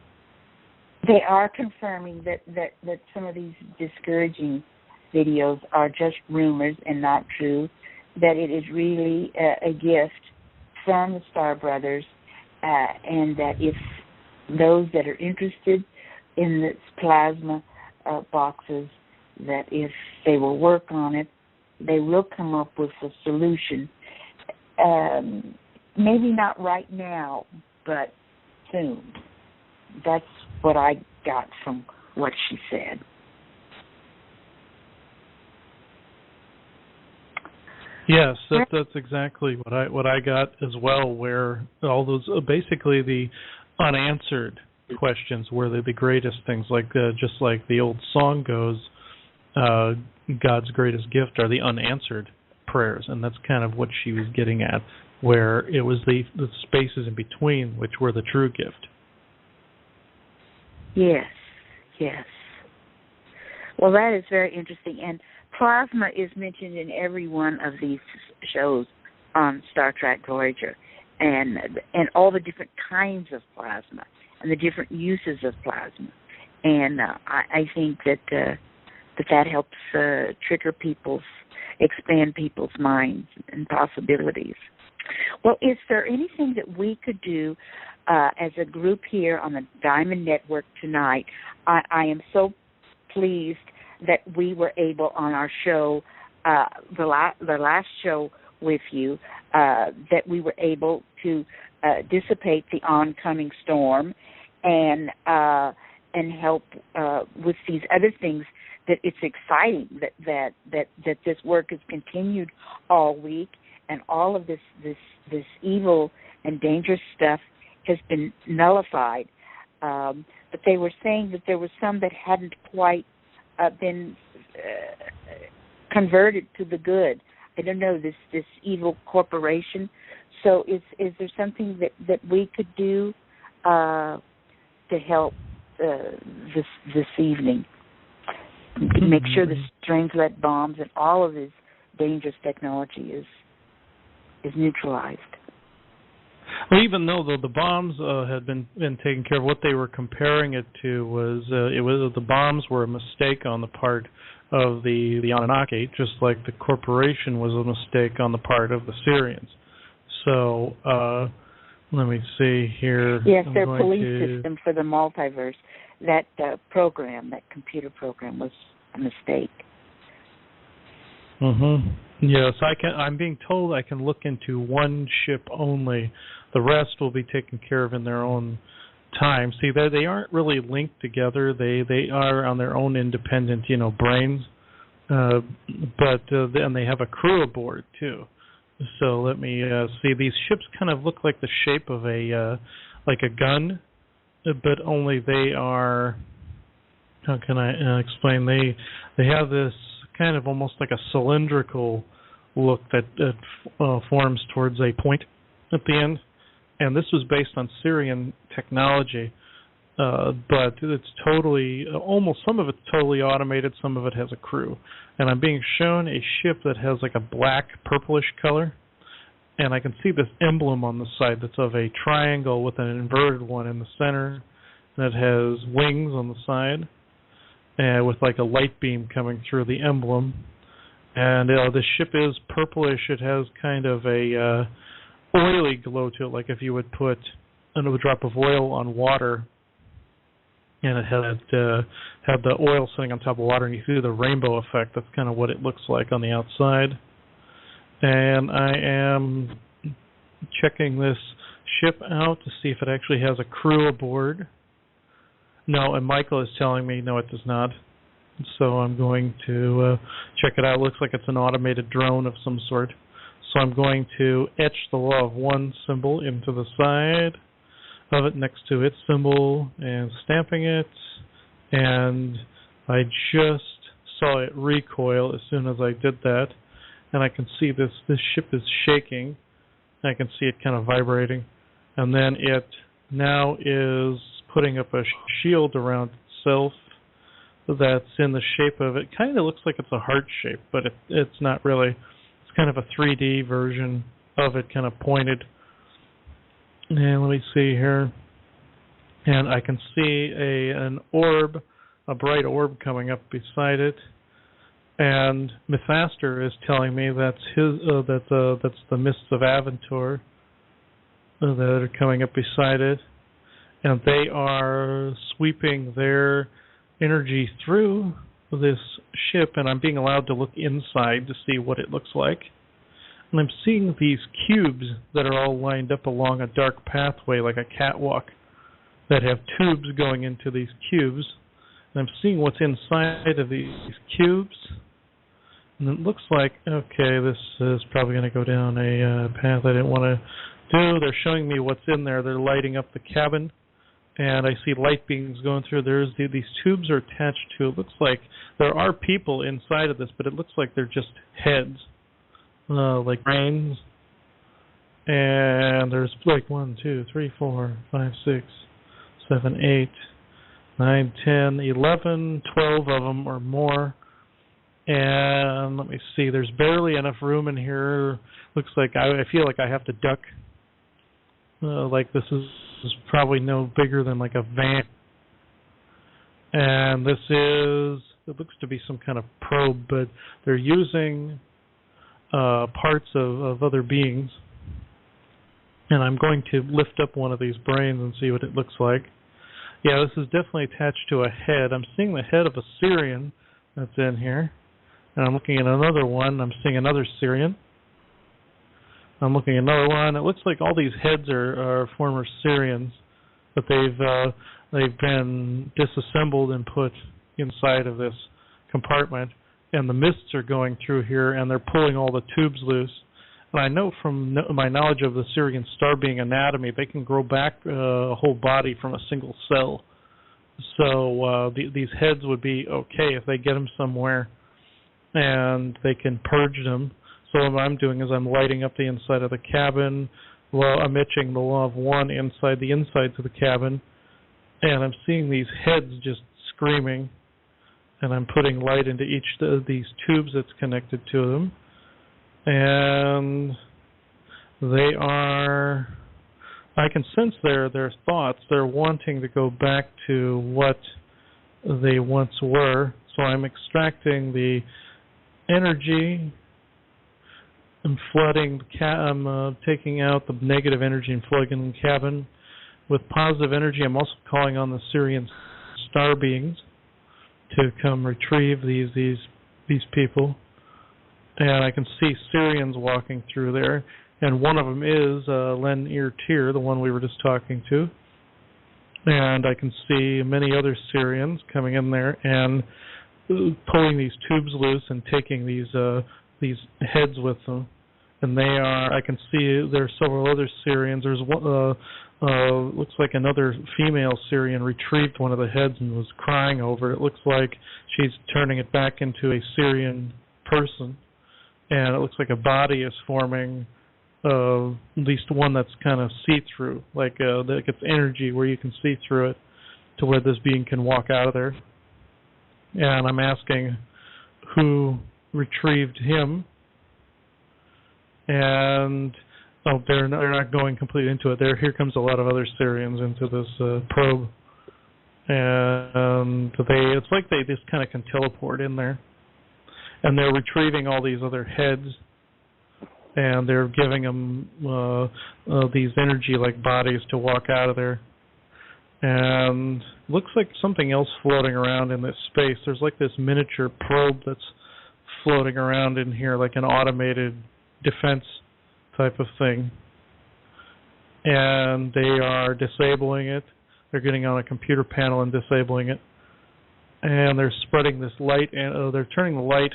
they are confirming that some of these discouraging videos are just rumors and not true, that it is really a gift from the Star Brothers, and that if those that are interested in the plasma boxes, that if they will work on it, they will come up with a solution. Maybe not right now, but soon. That's what I got from what she said. Yes, that's exactly what I got as well. Where all those basically the unanswered questions were the greatest things. Like just like the old song goes, God's greatest gift are the unanswered prayers, and that's kind of what she was getting at. Where it was the spaces in between which were the true gift. Yes, yes. Well, that is very interesting. And plasma is mentioned in every one of these shows on Star Trek Voyager, and all the different kinds of plasma and the different uses of plasma. And I think that helps expand people's minds and possibilities. Well, is there anything that we could do as a group here on the Diamond Network tonight? I am so pleased that we were able on our show, the last show with you, that we were able to dissipate the oncoming storm and help with these other things. That it's exciting that this work has continued all week, and all of this evil and dangerous stuff has been nullified. But they were saying that there was some that hadn't quite been converted to the good. I don't know, this evil corporation. So is there something that we could do to help this evening? Make sure the strange-lead bombs and all of this dangerous technology is neutralized. Well, even though the bombs had been taken care of, what they were comparing it to was the bombs were a mistake on the part of the Anunnaki, just like the corporation was a mistake on the part of the Sirians. So let me see here. Yes, their police system for the multiverse. That program, that computer program, was a mistake. Yes, I'm being told I can look into one ship only. The rest will be taken care of in their own time. See, they aren't really linked together. They are on their own independent, brains. But then they have a crew aboard too. So let me see. These ships kind of look like the shape of a gun. But only they are, how can I explain? They have this kind of almost like a cylindrical look that forms towards a point at the end. And this was based on Sirian technology, but it's totally, almost some of it's totally automated, some of it has a crew. And I'm being shown a ship that has like a black purplish color. And I can see this emblem on the side that's of a triangle with an inverted one in the center that has wings on the side and with like a light beam coming through the emblem. And the ship is purplish. It has kind of a oily glow to it, like if you would put a drop of oil on water and it had the oil sitting on top of water and you see the rainbow effect. That's kind of what it looks like on the outside. And I am checking this ship out to see if it actually has a crew aboard. No, and Michael is telling me no, it does not. So I'm going to check it out. It looks like it's an automated drone of some sort. So I'm going to etch the law of one symbol into the side of it next to its symbol and stamping it. And I just saw it recoil as soon as I did that. And I can see this ship is shaking. I can see it kind of vibrating. And then it now is putting up a shield around itself that's in the shape of it. Kind of looks like it's a heart shape, but it's not really. It's kind of a 3D version of it, kind of pointed. And let me see here. And I can see an orb, a bright orb coming up beside it. And Mythaster is telling me that's that's the mists of Aventur that are coming up beside it, and they are sweeping their energy through this ship. And I'm being allowed to look inside to see what it looks like. And I'm seeing these cubes that are all lined up along a dark pathway, like a catwalk, that have tubes going into these cubes. And I'm seeing what's inside of these cubes. And it looks like, okay, this is probably going to go down a path I didn't want to do. They're showing me what's in there. They're lighting up the cabin, and I see light beams going through. These tubes are attached to, it looks like there are people inside of this, but it looks like they're just heads, like brains. And there's like 1, 2, 3, 4, 5, 6, 7, 8, 9, 10, 11, 12 of them or more. And let me see, there's barely enough room in here. Looks like I feel like I have to duck. Like this is probably no bigger than like a van. And this is, it looks to be some kind of probe, but they're using parts of other beings. And I'm going to lift up one of these brains and see what it looks like. Yeah, this is definitely attached to a head. I'm seeing the head of a Sirian that's in here. And I'm looking at another one. I'm seeing another Sirian. I'm looking at another one. It looks like all these heads are former Sirians, but they've been disassembled and put inside of this compartment. And the mists are going through here, and they're pulling all the tubes loose. And I know from my knowledge of the Sirian star being anatomy, they can grow back a whole body from a single cell. So these heads would be okay if they get them somewhere and they can purge them. So what I'm doing is I'm lighting up the inside of the cabin. Well, I'm etching the law of one inside the insides of the cabin. And I'm seeing these heads just screaming. And I'm putting light into each of these tubes that's connected to them. And they are, I can sense their thoughts. They're wanting to go back to what they once were. So I'm extracting the energy. I'm flooding I'm taking out the negative energy and flooding the cabin with positive energy. I'm also calling on the Sirian star beings to come retrieve these people. And I can see Sirians walking through there. And one of them is Len Ear Tear, the one we were just talking to. And I can see many other Sirians coming in there and pulling these tubes loose and taking these heads with them. And they are, I can see there are several other Sirians. There's one, looks like another female Sirian retrieved one of the heads and was crying over it. It looks like she's turning it back into a Sirian person. And it looks like a body is forming, at least one that's kind of see-through, like it's energy where you can see through it to where this being can walk out of there. And I'm asking who retrieved him. And they're not going completely into it. Here comes a lot of other Sirians into this probe. And it's like they just kind of can teleport in there. And they're retrieving all these other heads, and they're giving them these energy-like bodies to walk out of there. And looks like something else floating around in this space. There's like this miniature probe that's floating around in here, like an automated defense type of thing. And they are disabling it. They're getting on a computer panel and disabling it. And they're spreading this light, and they're turning the lights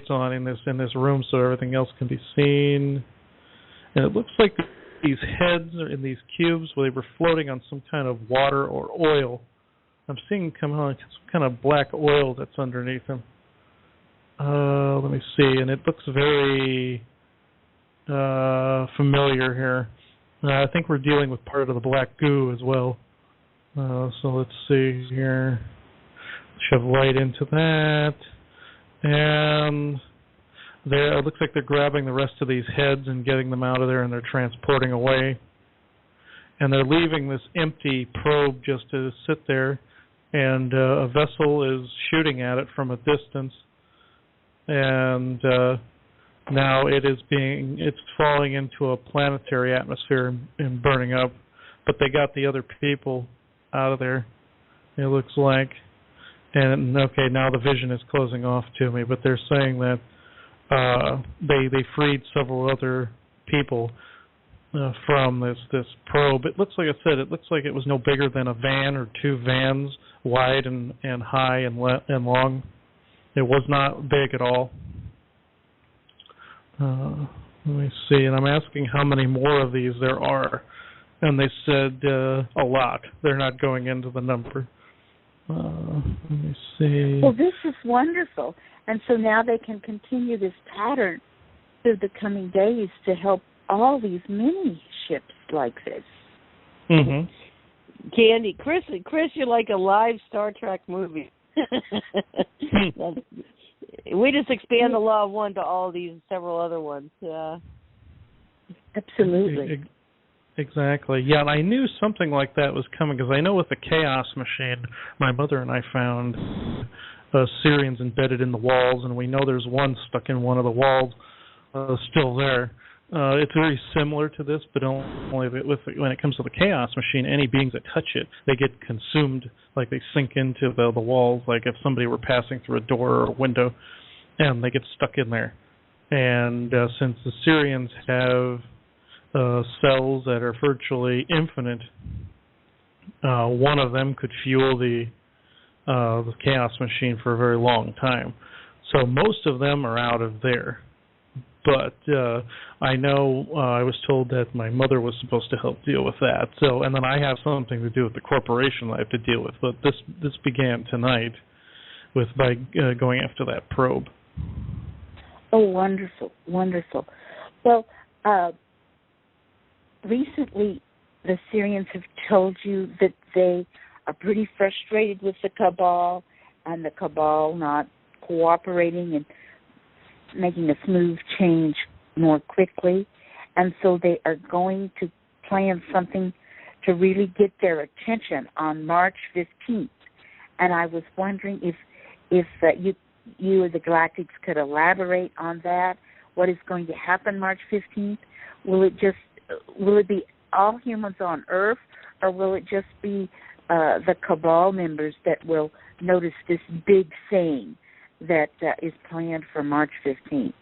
on in this room so everything else can be seen. And it looks like these heads are in these cubes where they were floating on some kind of water or oil. I'm seeing some kind of black oil that's underneath them. Let me see, and it looks very familiar here. I think we're dealing with part of the black goo as well. So let's see here. Shove light into that. And it looks like they're grabbing the rest of these heads and getting them out of there, and they're transporting away. And they're leaving this empty probe just to sit there, and a vessel is shooting at it from a distance. And now it's falling into a planetary atmosphere and burning up. But they got the other people out of there, it looks like. And okay, now the vision is closing off to me, but they're saying that they freed several other people from this probe. It looks like I said, it looks like it was no bigger than a van or two vans, wide and high and long. It was not big at all. Let me see, and I'm asking how many more of these there are, and they said a lot. They're not going into the number. Let me see. Well, this is wonderful. And so now they can continue this pattern through the coming days to help all these mini ships like this. Mm-hmm. Candy, Chris, you're like a live Star Trek movie. We just expand the law of one to all these several other ones. Absolutely. Exactly. Yeah, and I knew something like that was coming because I know with the Khaos machine, my mother and I found Sirians embedded in the walls, and we know there's one stuck in one of the walls still there. It's very similar to this, but only when it comes to the Khaos machine, any beings that touch it, they get consumed, like they sink into the walls, like if somebody were passing through a door or a window, and they get stuck in there. And since the Sirians have cells that are virtually infinite, one of them could fuel the Khaos machine for a very long time. So most of them are out of there. But I know I was told that my mother was supposed to help deal with that. So, and then I have something to do with the corporation I have to deal with. But this began tonight by going after that probe. Oh, wonderful, wonderful. Well, recently the Sirians have told you that they are pretty frustrated with the cabal, and the cabal not cooperating and making a smooth change more quickly, and so they are going to plan something to really get their attention on March 15th. And I was wondering if you or the Galactics could elaborate on that. What is going to happen March 15th? Will it be all humans on Earth, or will it just be the cabal members that will notice this big thing that is planned for March 15th?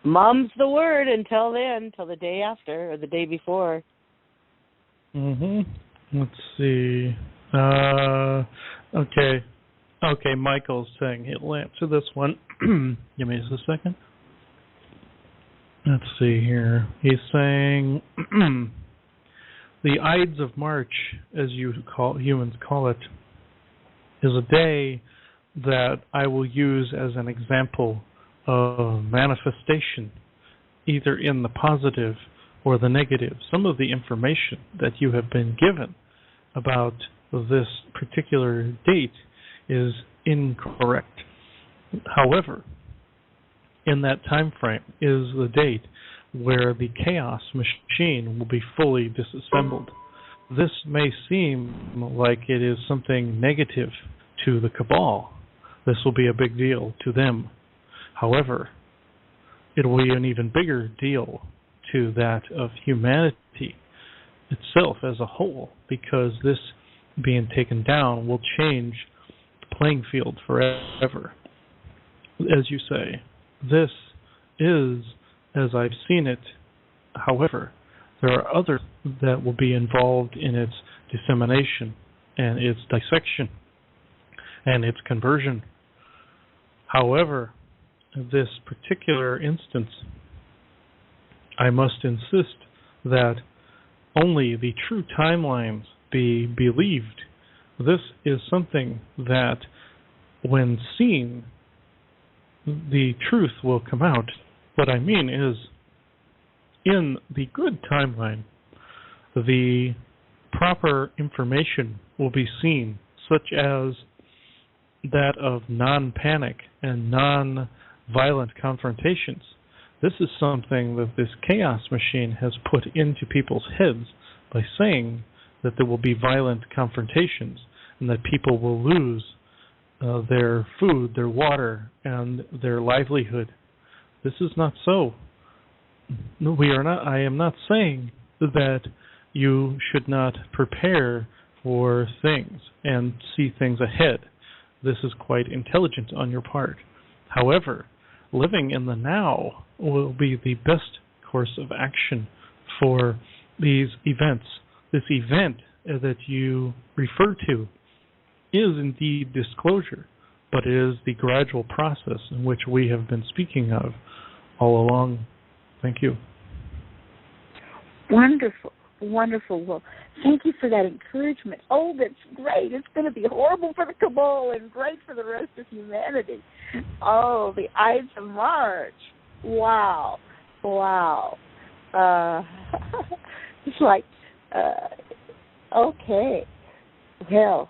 Mom's the word until then, until the day after or the day before. Let's see. Okay, Michael's saying he'll answer this one. Give me just a second. Let's see here. He's saying the Ides of March, as humans call it, is a day that I will use as an example of manifestation, either in the positive or the negative. Some of the information that you have been given about this particular date is incorrect. However, in that time frame is the date where the Khaos machine will be fully disassembled. This may seem like it is something negative to the Cabal. This will be a big deal to them. However, it will be an even bigger deal to that of humanity itself as a whole, because this being taken down will change the playing field forever. As you say, this is as I've seen it. However, there are others that will be involved in its dissemination and its dissection and its conversion. However, this particular instance, I must insist that only the true timelines be believed. This is something that, when seen, the truth will come out. What I mean is, in the good timeline, the proper information will be seen, such as that of non-panic and non-violent confrontations. This is something that this Khaos machine has put into people's heads by saying that there will be violent confrontations and that people will lose their food, their water, and their livelihood. This is not so. No, we are not. I am not saying that you should not prepare for things and see things ahead. This is quite intelligent on your part. However, living in the now will be the best course of action for these events. This event that you refer to is indeed disclosure, but it is the gradual process in which we have been speaking of all along. Thank you. Wonderful, wonderful. Well, thank you for that encouragement. Oh, that's great. It's going to be horrible for the Cabal and great for the rest of humanity. Oh, the Ides of March. Wow. Wow. It's like, okay. well,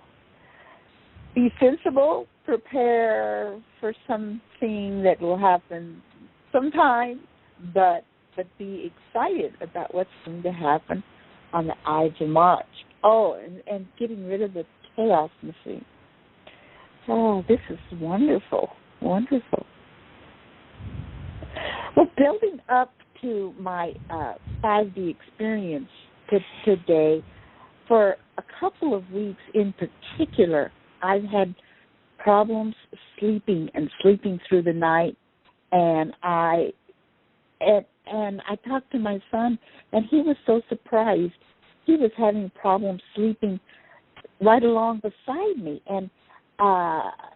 be sensible, prepare for something that will happen sometime, but be excited about what's going to happen on the Ides of March. Oh, and getting rid of the Khaos machine. Oh, this is wonderful, wonderful. Well, building up to my 5D experience today, for a couple of weeks in particular, I've had problems sleeping through the night, and I talked to my son, and he was so surprised. He was having problems sleeping right along beside me, and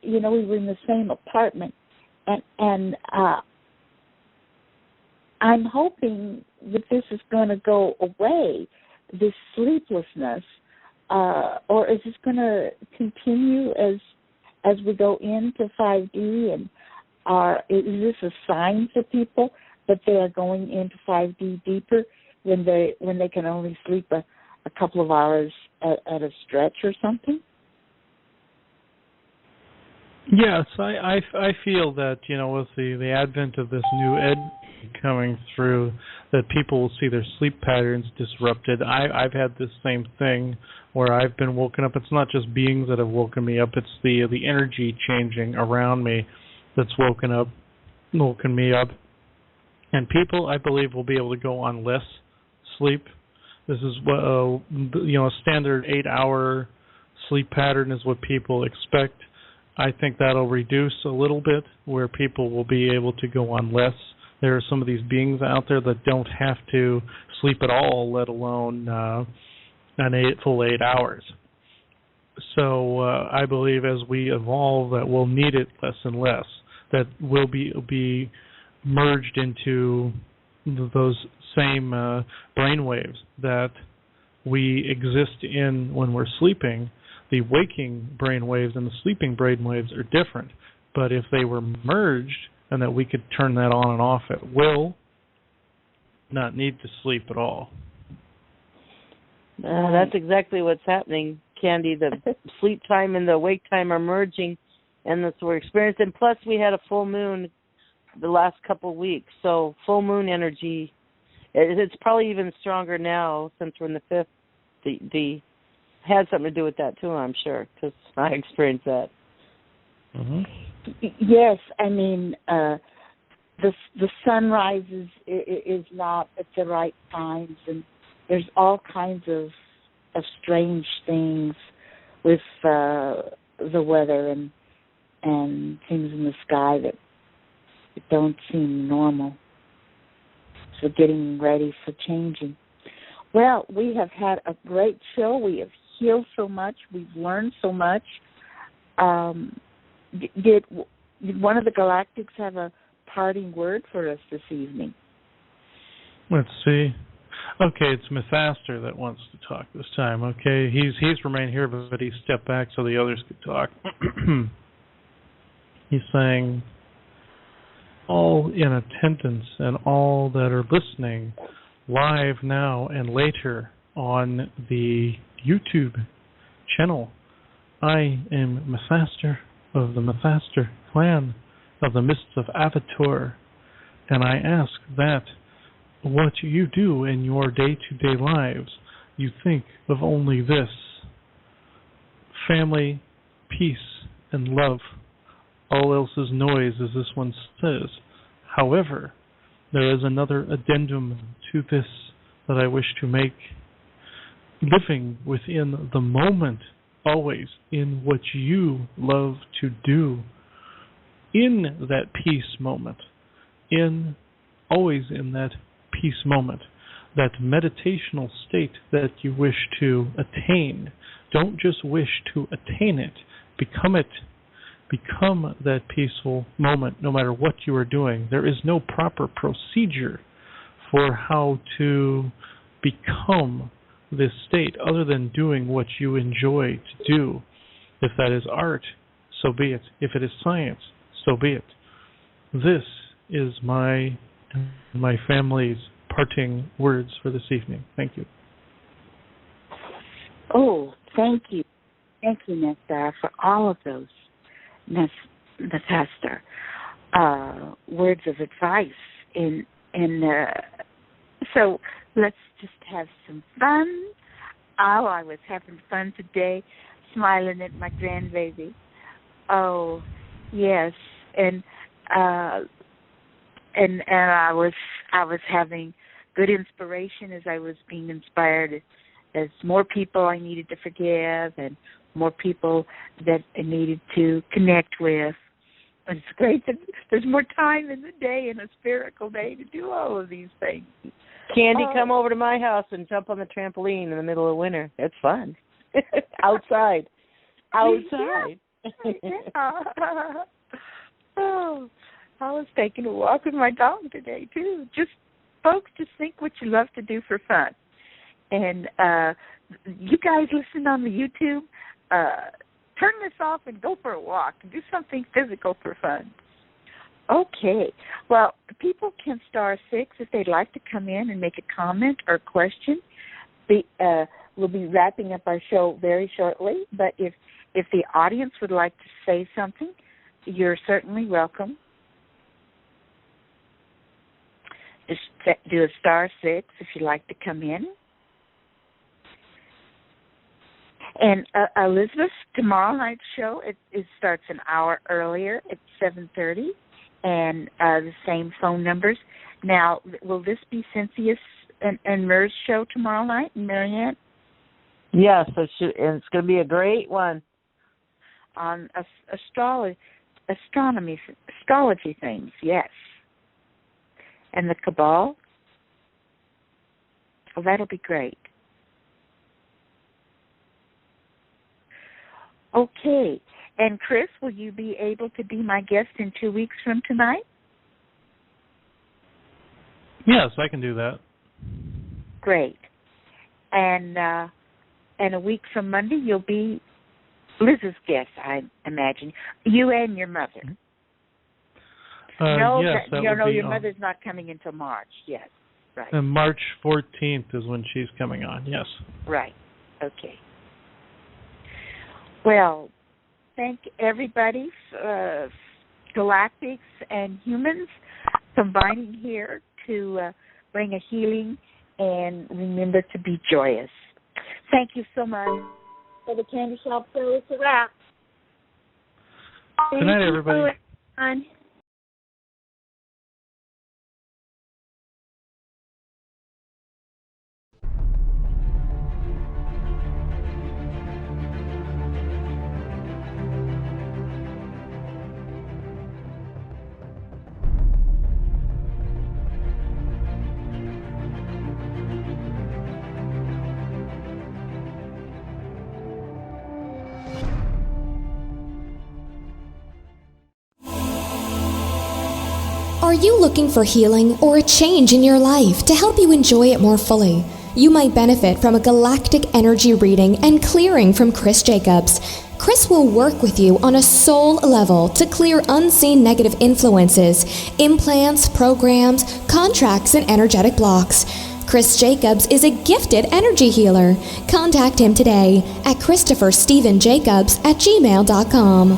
we were in the same apartment, and I'm hoping that this is going to go away, this sleeplessness, or is this going to continue as we go into 5D? And is this a sign for people that they are going into 5D deeper when they can only sleep a couple of hours at a stretch or something? Yes, I feel that, with the advent of this new ed coming through, that people will see their sleep patterns disrupted. I've had this same thing where I've been woken up. It's not just beings that have woken me up, it's the energy changing around me that's woken me up. And people, I believe, will be able to go on less sleep. This is what a standard 8-hour sleep pattern is what people expect. I think that'll reduce a little bit, where people will be able to go on less. There are some of these beings out there that don't have to sleep at all, let alone full 8 hours. So I believe as we evolve that we'll need it less and less, that we'll be merged into those same brain waves that we exist in when we're sleeping. The waking brain waves and the sleeping brain waves are different, but if they were merged and that we could turn that on and off at will, not need to sleep at all. That's exactly what's happening, Candy. The sleep time and the wake time are merging, and that's what we're experiencing. Plus, we had a full moon the last couple of weeks, so full moon energy, it's probably even stronger now since we're in the 5th. The had something to do with that too, I'm sure, because I experienced that. Mm-hmm. Yes, I mean the sunrise is not at the right times, and there's all kinds of strange things with the weather and things in the sky that don't seem normal. So getting ready for changing. Well, we have had a great show. We have healed so much. We've learned so much. Did one of the Galactics have a parting word for us this evening? Let's see. Okay, it's Mythaster that wants to talk this time. Okay, he's remained here, but he stepped back so the others could talk. He's saying, all in attendance and all that are listening live now and later on the YouTube channel, I am Mythaster of the Mythaster clan of the Mists of Avatar, and I ask that what you do in your day-to-day lives, you think of only this: family, peace, and love. All else is noise, as this one says. However, there is another addendum to this that I wish to make. Living within the moment, always in what you love to do, in that peace moment, always in that peace moment, that meditational state that you wish to attain. Don't just wish to attain it, become it. Become that peaceful moment no matter what you are doing. There is no proper procedure for how to become this state other than doing what you enjoy to do. If that is art, so be it. If it is science, so be it. This is my family's parting words for this evening. Thank you. Oh, thank you. Thank you, Nestor, for all of those, Pastor, words of advice. So let's just have some fun. Oh, I was having fun today, smiling at my grandbaby. Oh, yes, and I was having good inspiration as I was being inspired as more people I needed to forgive and more people that I needed to connect with. And it's great that there's more time in the day, in a spherical day, to do all of these things. Candy, come over to my house and jump on the trampoline in the middle of winter. It's fun. Outside. Outside. Oh, I was taking a walk with my dog today, too. Folks, just think what you love to do for fun. And you guys listen on the YouTube, turn this off and go for a walk. Do something physical for fun. Okay. Well, people can star 6 if they'd like to come in and make a comment or question. We'll be wrapping up our show very shortly, but if the audience would like to say something, you're certainly welcome. Just do a star 6 if you'd like to come in. And Elizabeth, tomorrow night's show, it starts an hour earlier at 7:30, and the same phone numbers. Now, will this be Cynthia's and Mer's show tomorrow night, Marianne? Yes, and it's going to be a great one. On astrology things, yes. And the Cabal? Oh, that'll be great. Okay. And Chris, will you be able to be my guest in 2 weeks from tonight? Yes, I can do that. Great. And a week from Monday, you'll be Liz's guest, I imagine. You and your mother. Yes, that would be your mother's not coming until March. Yes, right. And March 14th is when she's coming on, yes. Right. Okay. Well, thank everybody, galactics and humans, combining here to bring a healing and remember to be joyous. Thank you so much. For the Candy Shop Show, it's a wrap. Good night, everybody. Are you looking for healing or a change in your life to help you enjoy it more fully? You might benefit from a galactic energy reading and clearing from Chris Jacobs. Chris will work with you on a soul level to clear unseen negative influences, implants, programs, contracts, and energetic blocks. Chris Jacobs is a gifted energy healer. Contact him today at ChristopherStephenJacobs@gmail.com.